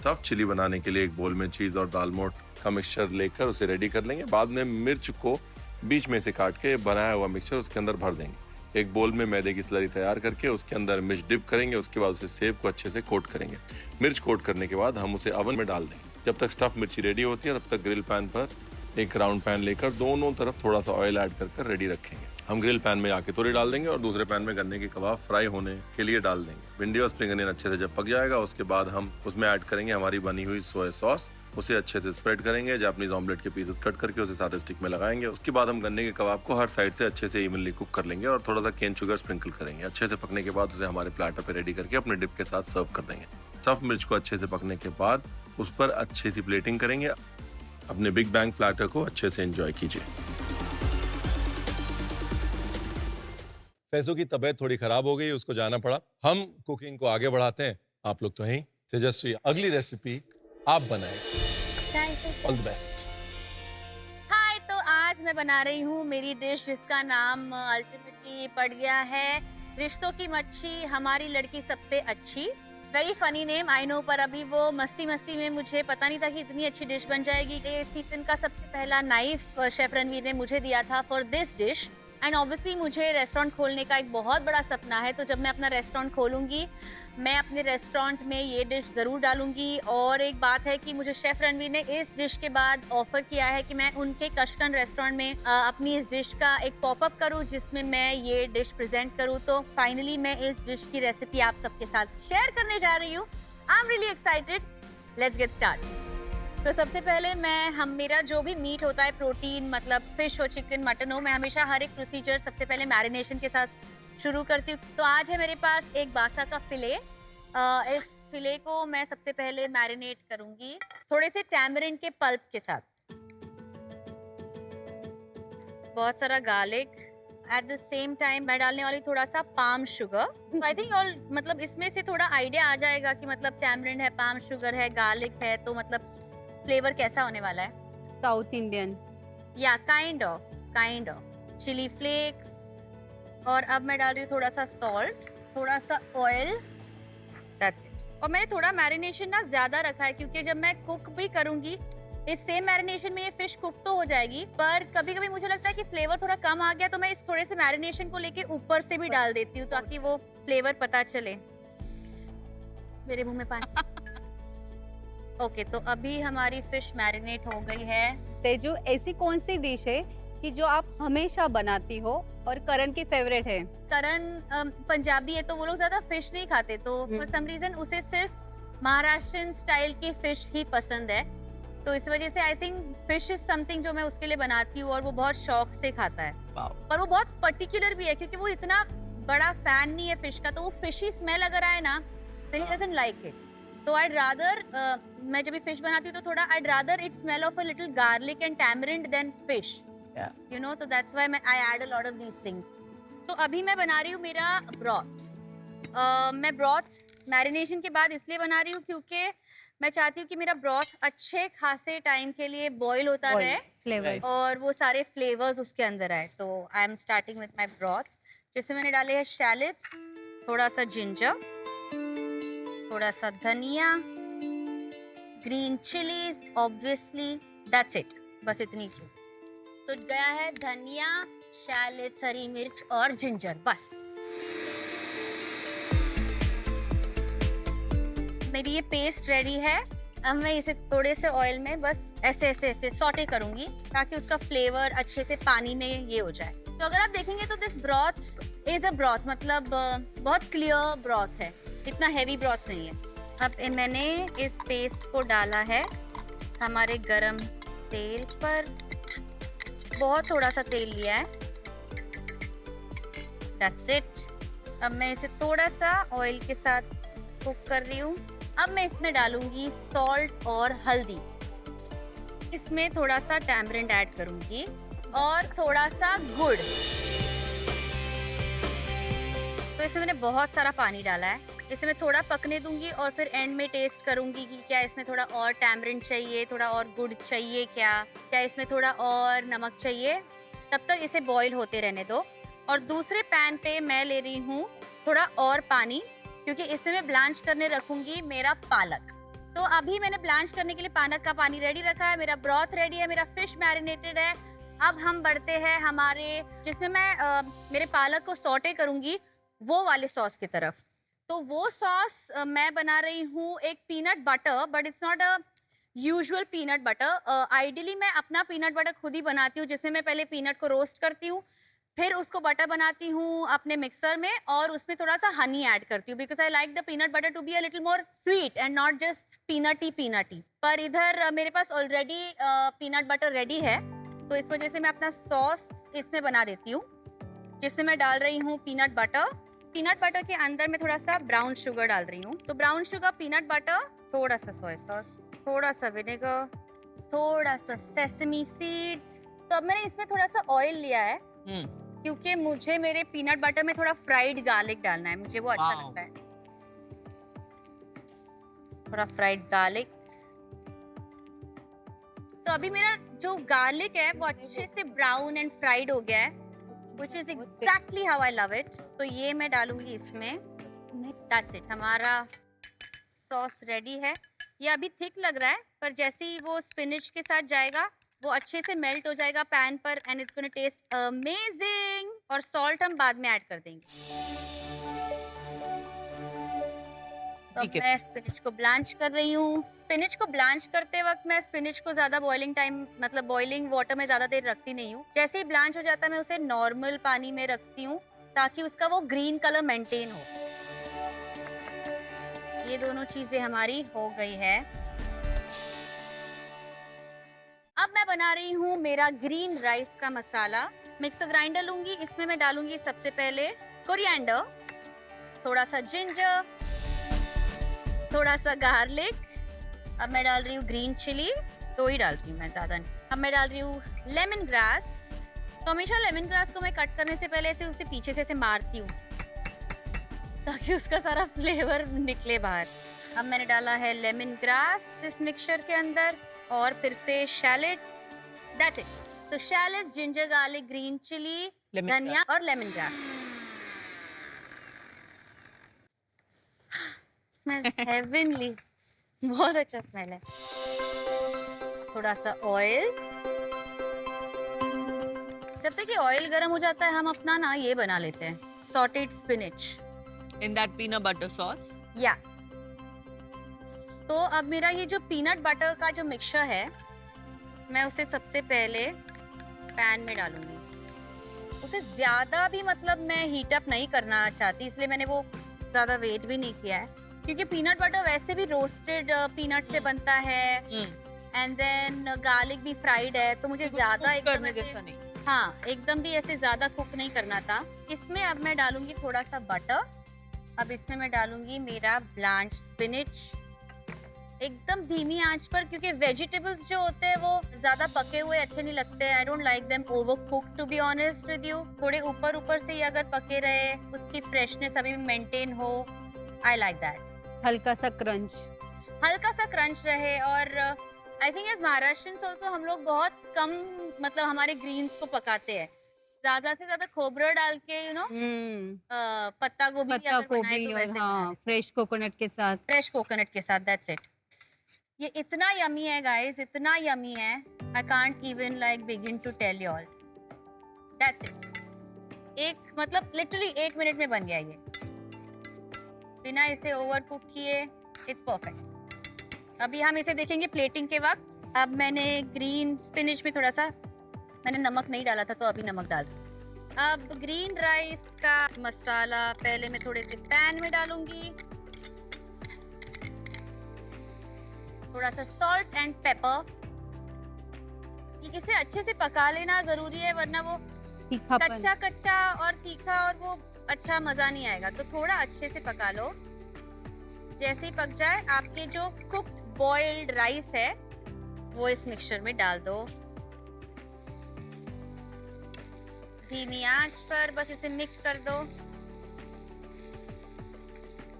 स्टफ चिली बनाने के लिए एक बोल में चीज और दाल मोट का मिक्सचर लेकर उसे रेडी कर लेंगे। बाद में मिर्च को बीच में से काट के बनाया हुआ मिक्सचर उसके अंदर भर देंगे। एक बोल में मैदे की स्लरी तैयार करके उसके अंदर मिर्च डिप करेंगे। उसके बाद उसे सेव को अच्छे से कोट करेंगे। मिर्च कोट करने के बाद हम उसे ओवन में डाल देंगे। जब तक स्टफ मिर्ची रेडी होती है तब तक ग्रिल पैन पर एक राउंड पैन लेकर दोनों तरफ थोड़ा सा ऑयल ऐड कर रेडी रखेंगे। हम ग्रिल पैन में याकितोरी डाल देंगे और दूसरे पैन में गन्ने के कबाब फ्राई होने के लिए डाल देंगे। भिंडी और स्प्रिंग अनियन अच्छे से जब पक जाएगा, उसके बाद हम उसमें ऐड करेंगे हमारी बनी हुई सोया सॉस। उसे अच्छे से स्प्रेड करेंगे। जापानीज ऑमलेट के पीसेस कट करके उसे सादे स्टिक में लगाएंगे। उसके बाद हम गन्ने के कबाब को हर साइड से अच्छे से इवनली कुक कर लेंगे और थोड़ा सा केन शुगर स्प्रिंकल करेंगे। अच्छे से पकने के बाद उसे हमारे प्लेटर पे रेडी करके अपने डिप के साथ सर्व कर देंगे। स्टफ मिर्च को अच्छे से पकने के बाद उस पर अच्छी सी प्लेटिंग करेंगे। अपने बिग बैंग प्लेटर को अच्छे से एंजॉय कीजिए। फैजो की तबीयत थोड़ी खराब हो गई, उसको जाना पड़ा। हम कुकिंग को आगे बढ़ाते हैं, आप लोग तो हैं। तेजस्वी, अगली रेसिपी आप बनाएं। All the best. हाय, तो आज मैं बना रही हूँ मेरी डिश जिसका नाम अल्टीमेटली पड़ गया है रिश्तों की मच्छी हमारी लड़की सबसे अच्छी। Very funny name I know, पर अभी वो मस्ती मस्ती में मुझे पता नहीं था कि इतनी अच्छी डिश बन जाएगी। ये सीजन का सबसे पहला नाइफ शेफ रणवीर ने मुझे दिया था for this dish. And obviously मुझे रेस्टोरेंट खोलने का एक बहुत बड़ा सपना है, तो जब मैं अपना रेस्टोरेंट खोलूंगी मैं अपने रेस्टोरेंट में ये डिश ज़रूर डालूंगी। और एक बात है कि मुझे शेफ रणवीर ने इस डिश के बाद ऑफर किया है कि मैं उनके कशकन रेस्टोरेंट में अपनी इस डिश का एक पॉपअप करूं जिसमें मैं ये डिश प्रेजेंट करूं। तो फाइनली मैं इस डिश की रेसिपी आप सबके साथ शेयर करने जा रही हूँ। I am really excited, let's get start. तो सबसे पहले मेरा जो भी मीट होता है, प्रोटीन मतलब फिश हो, चिकन, मटन हो, मैं हमेशा हर एक प्रोसीजर सबसे पहले मैरिनेशन के साथ शुरू करती हूँ। तो आज है मेरे पास एक बासा का फिले। इस फिले को मैं सबसे पहले मैरिनेट करूंगी थोड़े से टैमरिंड के पल्प के साथ। बहुत सारा garlic, at the same time मैं डालने वाली थोड़ा सा palm sugar. I think all मतलब इसमें से थोड़ा आइडिया आ जाएगा कि मतलब टैमरिंड है, पाम शुगर है, गार्लिक है, तो मतलब फ्लेवर कैसा होने वाला है। South Indian. या काइंड ऑफ चिली फ्लेक्स। और अब मैं डाल रही हूँ थोड़ा सा सॉल्ट, थोड़ा सा ऑयल, दैट्स इट। और मैंने थोड़ा मैरिनेशन ना ज्यादा रखा है क्योंकि जब मैं कुक भी करूंगी इस सेम मैरिनेशन में ये फिश कुक तो हो जाएगी, पर कभी कभी मुझे लगता है कि फ्लेवर थोड़ा कम आ गया, तो मैं इस थोड़े से मैरिनेशन को लेके ऊपर से भी डाल देती हूँ ताकि वो फ्लेवर पता चले। मेरे मुंह में पानी। ओके, तो अभी हमारी फिश मैरिनेट हो गई है। तेजू, ऐसी कौन सी डिश है कि जो आप हमेशा बनाती हो और करण की फेवरेट है? करण पंजाबी है तो वो लोग ज्यादा फिश नहीं खाते, तो फॉर सम रीजन उसे सिर्फ महाराष्ट्रियन स्टाइल की फिश ही पसंद है। तो इस वजह से I think fish is something जो मैं उसके लिए बनाती हूँ और वो बहुत शौक से खाता है। पर वो बहुत पर्टिकुलर भी है क्योंकि वो इतना बड़ा फैन नहीं है फिश का, तो वो फिशी स्मेल अगर आए ना then he doesn't like it. तो I'd rather मैं जब भी फिश बनाती हूँ तो थोड़ा I'd rather it smell of a little garlic and tamarind than fish. You know, so that's why I add a lot of these things. तो अभी मैं बना रही हूँ मेरा ब्रॉथ। मैं ब्रॉथ मैरिनेशन के बाद इसलिए बना रही हूँ क्योंकि मैं चाहती हूँ कि मेरा ब्रॉथ अच्छे खासे टाइम के लिए बॉईल होता रहे फ्लेवर्स और वो सारे फ्लेवर्स उसके अंदर आए। तो I am starting with my broth, जिसमें मैंने डाले हैं शैलेट्स, थोड़ा सा जिंजर, थोड़ा सा धनिया, green chillies, obviously that's it, बस इतनी चीज। तो गया है धनिया, शैलेट्स, हरी मिर्च और जिंजर, बस। मेरी ये पेस्ट रेडी है। अब मैं इसे थोड़े से ऑयल में बस ऐसे ऐसे ऐसे सॉटे करूंगी ताकि उसका फ्लेवर अच्छे से पानी में ये हो जाए। तो अगर आप देखेंगे तो this broth is a broth, मतलब बहुत क्लियर ब्रॉथ है, इतना हैवी ब्रॉथ नहीं है। अब मैंने इस पेस्ट को डाला है हमारे गरम तेल पर, बहुत थोड़ा सा तेल लिया है, दैट्स इट। अब मैं इसे थोड़ा सा ऑयल के साथ कुक कर रही हूँ। अब मैं इसमें डालूंगी सॉल्ट और हल्दी, इसमें थोड़ा सा टैमरिंड ऐड करूंगी और थोड़ा सा गुड़। तो इसमें मैंने बहुत सारा पानी डाला है, इसे मैं थोड़ा पकने दूंगी और फिर एंड में टेस्ट करूंगी कि क्या इसमें थोड़ा और टैमरिंड चाहिए, थोड़ा और गुड़ चाहिए, क्या इसमें थोड़ा और नमक चाहिए। तब तक इसे बॉईल होते रहने दो। और दूसरे पैन पे मैं ले रही हूँ थोड़ा और पानी, क्योंकि इसमें मैं ब्लांच करने रखूंगी मेरा पालक। तो अभी मैंने ब्लांच करने के लिए पालक का पानी रेडी रखा है, मेरा ब्रॉथ रेडी है, मेरा फिश मैरिनेटेड है। अब हम बढ़ते हैं हमारे जिसमें मैं मेरे पालक को सॉटे करूंगी वो वाले सॉस की तरफ। तो वो सॉस मैं बना रही हूँ एक peanut butter, but it's not a usual peanut butter. Ideally मैं अपना पीनट बटर खुद ही बनाती हूँ, जिसमें मैं पहले पीनट को रोस्ट करती हूँ, फिर उसको बटर बनाती हूँ अपने मिक्सर में और उसमें थोड़ा सा हनी ऐड करती हूँ, because I like the peanut butter to be a little more sweet and not just peanuty. पर इधर मेरे पास ऑलरेडी पीनट बटर रेडी है, तो इस वजह से मैं अपना सॉस इसमें बना देती हूँ, जिसमें मैं डाल रही हूँ पीनट बटर। पीनट बटर के अंदर मैं थोड़ा सा ब्राउन शुगर डाल रही हूँ। तो ब्राउन शुगर, पीनट बटर, थोड़ा सा सोया सॉस, थोड़ा सा विनेगर, थोड़ा सा सेसमी सीड्स। तो अब मैंने इसमें थोड़ा सा ऑयल लिया है क्योंकि मुझे मेरे पीनट बटर में थोड़ा फ्राइड गार्लिक डालना है, मुझे वो अच्छा लगता है। थोड़ा फ्राइड गार्लिक। तो अभी मेरा जो गार्लिक है वो अच्छे से ब्राउन एंड फ्राइड हो गया है, which is exactly how I love it। तो ये मैं डालूंगी इसमें, that's it। हमारा सॉस रेडी है। ये अभी थिक लग रहा है, पर जैसे ही वो स्पिनच के साथ जाएगा वो अच्छे से मेल्ट हो जाएगा पैन पर and it's gonna test amazing. और सॉल्ट हम बाद में ऐड कर देंगे। तो अब मैं स्पिनच को ब्लांच कर रही हूँ। स्पिनच को ब्लांच करते वक्त मैं स्पिनच को ज्यादा बॉइलिंग टाइम, मतलब बॉइलिंग वाटर में ज्यादा देर रखती नहीं हूँ। जैसे ही ब्लांच हो जाता है मैं उसे नॉर्मल पानी में रखती हूँ ताकि उसका वो ग्रीन कलर मेंटेन हो। ये दोनों चीजें हमारी हो गई है। अब मैं बना रही हूँ मेरा ग्रीन राइस का मसाला। मिक्सर ग्राइंडर लूंगी, इसमें मैं डालूंगी सबसे पहले कोरिएंडर, थोड़ा सा जिंजर, थोड़ा सा गार्लिक। अब मैं डाल रही हूँ ग्रीन चिली, 2 ही डालती हूँ मैं, ज्यादा नहीं। अब मैं डाल रही हूँ लेमन ग्रास। तो हमेशा लेमन ग्रास को मैं कट करने से पहले ऐसे उसे पीछे से ऐसे मारती हूँ ताकि उसका सारा फ्लेवर निकले बाहर। अब मैंने डाला है लेमन ग्रास इस मिक्सचर के अंदर, और फिर से शैलेट्स। That's it. तो shallots, ginger, garlic, green chilli, धनिया और लेमन ग्रास। स्मेल हेवनली, बहुत अच्छा स्मेल है। थोड़ा सा ऑयल। जब तक कि ऑयल गर्म हो जाता है हम अपना ना ये बना लेते हैं, sauteed spinach In that peanut butter sauce. या। तो अब मेरा ये जो पीनट बटर का जो मिक्सचर है, मैं उसे सबसे पहले पैन में डालूंगी। उसे ज्यादा भी मतलब मैं हीट अप नहीं करना चाहती, इसलिए मैंने वो ज्यादा वेट भी नहीं किया है, क्योंकि पीनट बटर वैसे भी रोस्टेड पीनट से बनता है, एंड देन गार्लिक भी फ्राइड है, तो मुझे ज्यादा एकदम ऐसे, हाँ एकदम भी ऐसे ज्यादा कुक नहीं करना था। इसमें अब मैं डालूंगी थोड़ा सा बटर। अब इसमें मैं डालूंगी मेरा ब्लांच स्पिनच, एकदम धीमी आंच पर, क्योंकि वेजिटेबल्स जो होते हैं वो ज्यादा पके हुए अच्छे नहीं लगते। I don't like them over cooked, to be honest with you. थोड़े ऊपर ऊपर से ही अगर पके रहे, उसकी फ्रेशनेस अभी भी मेंटेन हो, आई लाइक दैट। हल्का सा क्रंच, हल्का सा क्रंच रहे। और I think as Maharashtrians also हम लोग बहुत कम मतलब हमारे ग्रीन्स को पकाते हैं, ज्यादा से ज्यादा खोबरा डाल के, यू नो, पत्ता गोभी पत्ता अगर बनाए गोभी तो और वैसे हाँ फ्रेश कोकोनट के साथ। फ्रेश कोकोनट के साथ, दैट्स इट। ये इतना यमी है गाइस, इतना यमी है, I can't even like begin to tell you all. That's it. एक मतलब लिटरली 1 मिनट में बन गया ये, बिना इसे ओवर कुक किए। It's perfect. अभी हम इसे देखेंगे प्लेटिंग के वक्त। अब मैंने ग्रीन स्पिनच में थोड़ा सा, मैंने नमक नहीं डाला था तो अभी नमक डाल दूं। अब ग्रीन राइस का मसाला पहले मैं थोड़े से पैन में डालूंगी, थोड़ा सा सॉल्ट एंड पेपर। इसे अच्छे से पका लेना जरूरी है, वरना वो कच्चा कच्चा और तीखा और वो अच्छा मजा नहीं आएगा। तो थोड़ा अच्छे से पका लो। जैसे ही पक जाए, आपके जो कुक्ड बॉइल्ड राइस है वो इस मिक्सचर में डाल दो, धीमी आंच पर बस इसे मिक्स कर दो।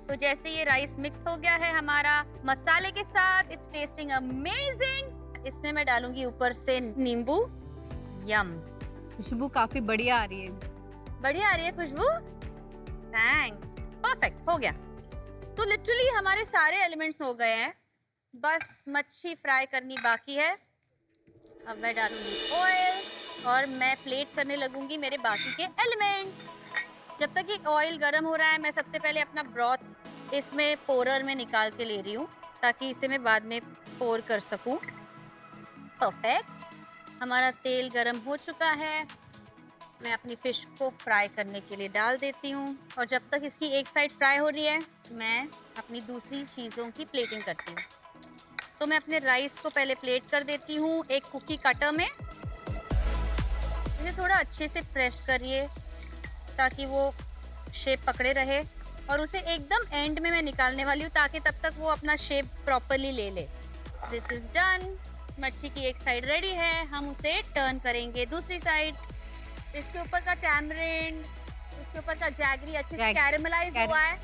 तो जैसे ये राइस मिक्स हो गया है हमारा मसाले के साथ, इट्स टेस्टिंग अमेजिंग। इसमें मैं डालूंगी ऊपर से नींबू। यम, खुशबू काफी बढ़िया आ रही है। बढ़िया आ रही है खुशबू, थैंक्स। परफेक्ट, हो गया। तो लिटरली हमारे सारे एलिमेंट्स हो गए हैं, बस मच्छी फ्राई करनी बाकी है। अब मैं डालूंगी ऑयल और मैं प्लेट करने लगूंगी मेरे बाकी के एलिमेंट्स। जब तक ये ऑयल गर्म हो रहा है, मैं सबसे पहले अपना ब्रॉथ इसमें पोरर में निकाल के ले रही हूँ, ताकि इसे मैं बाद में पोर कर सकूँ। परफेक्ट। हमारा तेल गर्म हो चुका है। मैं अपनी फिश को फ्राई करने के लिए डाल देती हूँ, और जब तक इसकी एक साइड फ्राई हो रही है, मैं अपनी दूसरी चीज़ों की प्लेटिंग करती हूँ। तो मैं अपने राइस को पहले प्लेट कर देती हूँ एक कुकी कटर में। इसे थोड़ा अच्छे से प्रेस करिए ताकि वो शेप पकड़े रहे, और उसे एकदम एंड में मैं निकालने वाली हूँ, ताकि तब तक वो अपना शेप प्रॉपरली ले ले। This is done. मच्छी की एक साइड रेडी है, हम उसे टर्न करेंगे दूसरी साइड। इसके ऊपर का टैमरिंड, इसके ऊपर का जैगरी अच्छे से कैरेमलाइज हुआ है,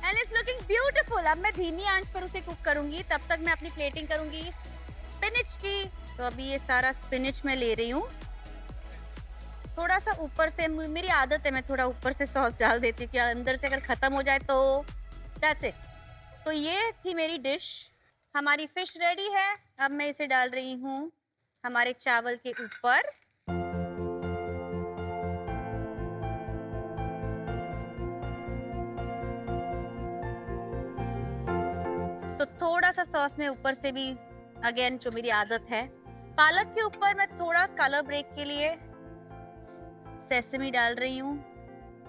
एंड इट्स लुकिंग ब्यूटीफुल। अब मैं धीमी आंच पर उसे कुक करूंगी, तब तक मैं अपनी प्लेटिंग करूंगी स्पिनच की। तो अभी ये सारा स्पिनच मैं ले रही हूँ। थोड़ा सा ऊपर से, मेरी आदत है मैं थोड़ा ऊपर से सॉस डाल देती हूँ कि अंदर से अगर खत्म हो जाए तो। That's it. तो ये थी मेरी डिश। हमारी फिश रेडी है। अब मैं इसे डाल रही हूँ हमारे चावल के ऊपर। तो थोड़ा सा सॉस में ऊपर से भी, अगेन जो मेरी आदत है। पालक के ऊपर मैं थोड़ा कलर ब्रेक के लिए सेसमी डाल रही हूँ,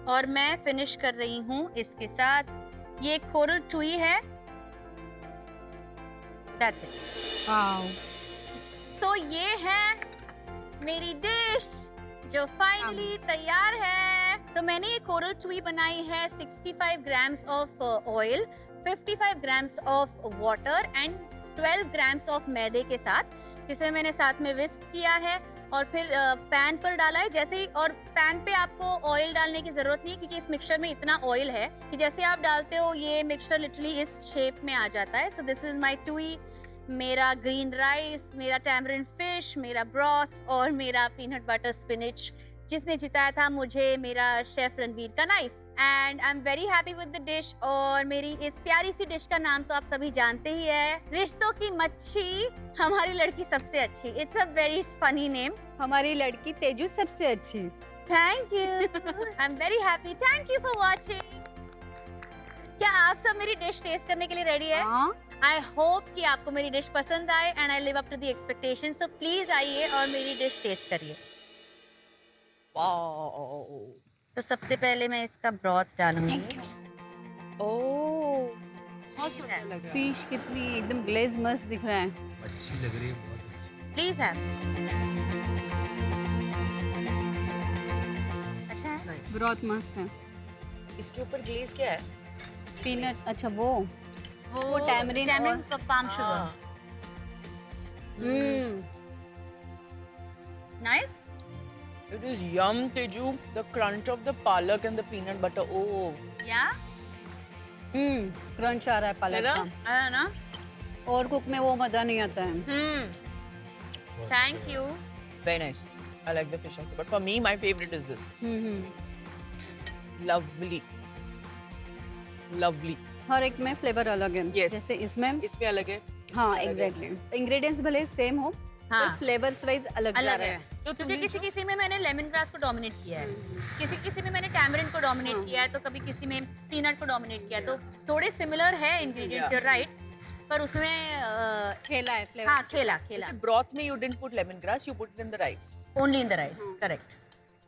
और मैं फिनिश कर रही हूँ इसके साथ। ये एक कोरल टुई है, दैट्स इट। सो ये है मेरी डिश जो फाइनली तैयार है। तो मैंने ये कोरल ट्वी बनाई है 65 grams of oil, 55 grams of water and 12 grams of मैदे के साथ, जिसे मैंने साथ में विस्क किया है और फिर पैन पर डाला है। जैसे ही, और पैन पे आपको ऑयल डालने की जरूरत नहीं, क्योंकि इस मिक्सचर में इतना ऑयल है कि जैसे आप डालते हो ये मिक्सचर लिटरली इस शेप में आ जाता है। सो दिस इज माय ट्वी, मेरा ग्रीन राइस, मेरा टैमरिंड फिश, मेरा ब्रॉथ और मेरा पीनट बटर स्पिनिच, जिसने जिताया था मुझे मेरा शेफ रणवीर का knife. And I am very happy with the dish. और मेरी इस प्यारी सी डिश का नाम तो आप सभी जानते ही है, रिश्तों की मच्छी हमारी लड़की सबसे अच्छी। It's a very funny name. हमारी लड़की तेजू सबसे अच्छी। Thank you. I am very happy. Thank you for watching. क्या आप सब मेरी डिश टेस्ट करने के लिए रेडी है? आई होप कि आपको मेरी डिश पसंद आए and I live up to the expectation. So please आइए और मेरी डिश टेस्ट करिए। वाओ, तो सबसे पहले मैं इसका ब्रॉथ डालूंगी। ओह बहुत सुंदर लग रहा है। फिश कितनी एकदम ग्लेज मस्त दिख रहा है। अच्छी लग रही है, बहुत अच्छी। Please have. अच्छा है? Nice. ब्रॉथ मस्त है। इसके ऊपर ग्लेज क्या है? पीनट्स, अच्छा वो tamarind और palm sugar. Nice. It is yum, Teju. The crunch of the palak and the peanut butter. Oh, Yeah. Crunch आ रहा है पालक है ना? का। है ना? और कुक में वो मजा नहीं आता है। Thank you. very nice. I like the fish also, but for me, my favorite is this. Lovely, lovely. हर एक में फ्लेवर अलग है। Yes. जैसे इसमें इसमें अलग है। हाँ एग्जैक्टली, इंग्रेडिएंट्स भले सेम हो हाँ। पर फ्लेवर्स वाइज अलग जा अलग रहे है। हैं। तो क्योंकि किसी किसी में मैंने लेमन ग्रास को डोमिनेट किया है, किसी किसी में मैंने टैमरिंड को डोमिनेट किया है, तो कभी किसी में पीनट को डोमिनेट किया है। तो थोड़े सिमिलर है इंग्रेडिएंट्स, यू राइट, पर उसमें खेला है फ्लेवर। हाँ खेला जैसे broth में you didn't put lemongrass, you put it in the rice. Only in the rice. Correct.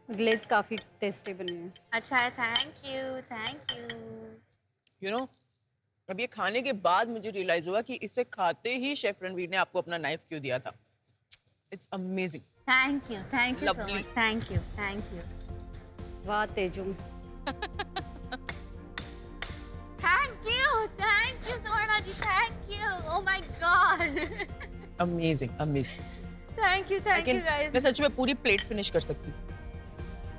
Glaze काफी टेस्टी बनी है। अच्छा है। Thank you, thank you. You know, अब ये खाने के बाद मुझे रियलाइज हुआ कि इसे खाते ही शेफ रणवीर ने आपको अपना नाइफ क्यों दिया था। It's amazing. Thank you so Lovely. Much. Thank you. वाह Teju. Thank you Sona ji, thank you. Oh my god. Amazing, amazing. Thank you guys. मैं सच में पूरी प्लेट फिनिश कर सकती हूँ।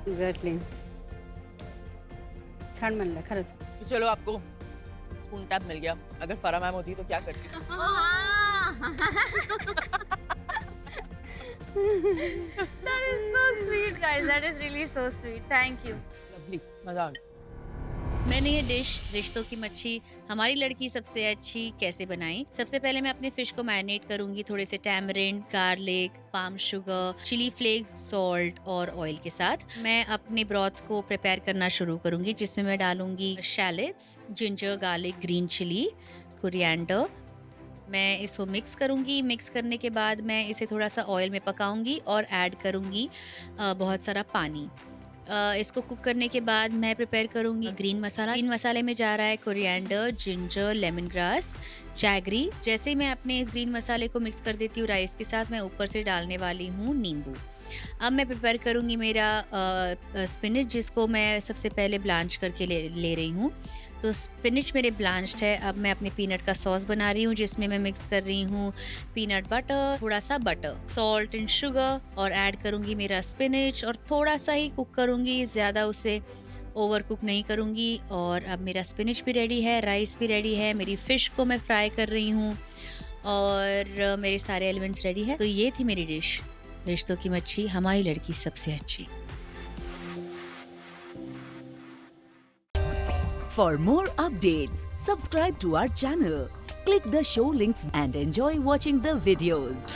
एक्झॅक्टली, छान म्हणलं खरंच। तो चलो आपको स्पून टैप मिल गया। अगर फरा मैम होती तो क्या करती? That is so sweet guys, that is really so sweet. Thank you. Lovely, मजा आ गया। मैंने ये डिश रिश्तों की मच्छी हमारी लड़की सबसे अच्छी कैसे बनाई। सबसे पहले मैं अपने फिश को मैरिनेट करूंगी थोड़े से tamarind, garlic, palm sugar, chilli flakes, salt और ऑयल के साथ। मैं अपने ब्रॉथ को प्रिपेयर करना शुरू करूंगी, जिसमें मैं डालूंगी shallots, ginger, garlic, green chilli, coriander. मैं इसको मिक्स करूंगी। मिक्स करने के बाद मैं इसे थोड़ा सा ऑयल में पकाऊंगी और ऐड करूंगी बहुत सारा पानी। इसको कुक करने के बाद मैं प्रिपेयर करूंगी ग्रीन मसाला। ग्रीन मसाले में जा रहा है coriander, ginger, lemon grass, jaggery. जैसे ही मैं अपने इस ग्रीन मसाले को मिक्स कर देती हूँ राइस के साथ, मैं ऊपर से डालने वाली हूँ नींबू। अब मैं प्रिपेयर करूँगी मेरा स्पिनिच, जिसको मैं सबसे पहले ब्लांच करके ले रही हूँ। तो स्पिनिच मेरे ब्लांच्ड है। अब मैं अपने पीनट का सॉस बना रही हूँ, जिसमें मैं मिक्स कर रही हूँ पीनट बटर, थोड़ा सा बटर, सॉल्ट एंड शुगर, और ऐड करूँगी मेरा स्पिनिच और थोड़ा सा ही कुक करूँगी, ज़्यादा उसे ओवर कुक नहीं करूँगी। और अब मेरा स्पिनिच भी रेडी है, राइस भी रेडी है, मेरी फ़िश को मैं फ्राई कर रही हूँ और मेरे सारे एलिमेंट्स रेडी है। तो ये थी मेरी डिश, रिश्तों की मच्छी हमारी लड़की सबसे अच्छी। For more updates, subscribe to our channel, click the show links and enjoy watching the videos.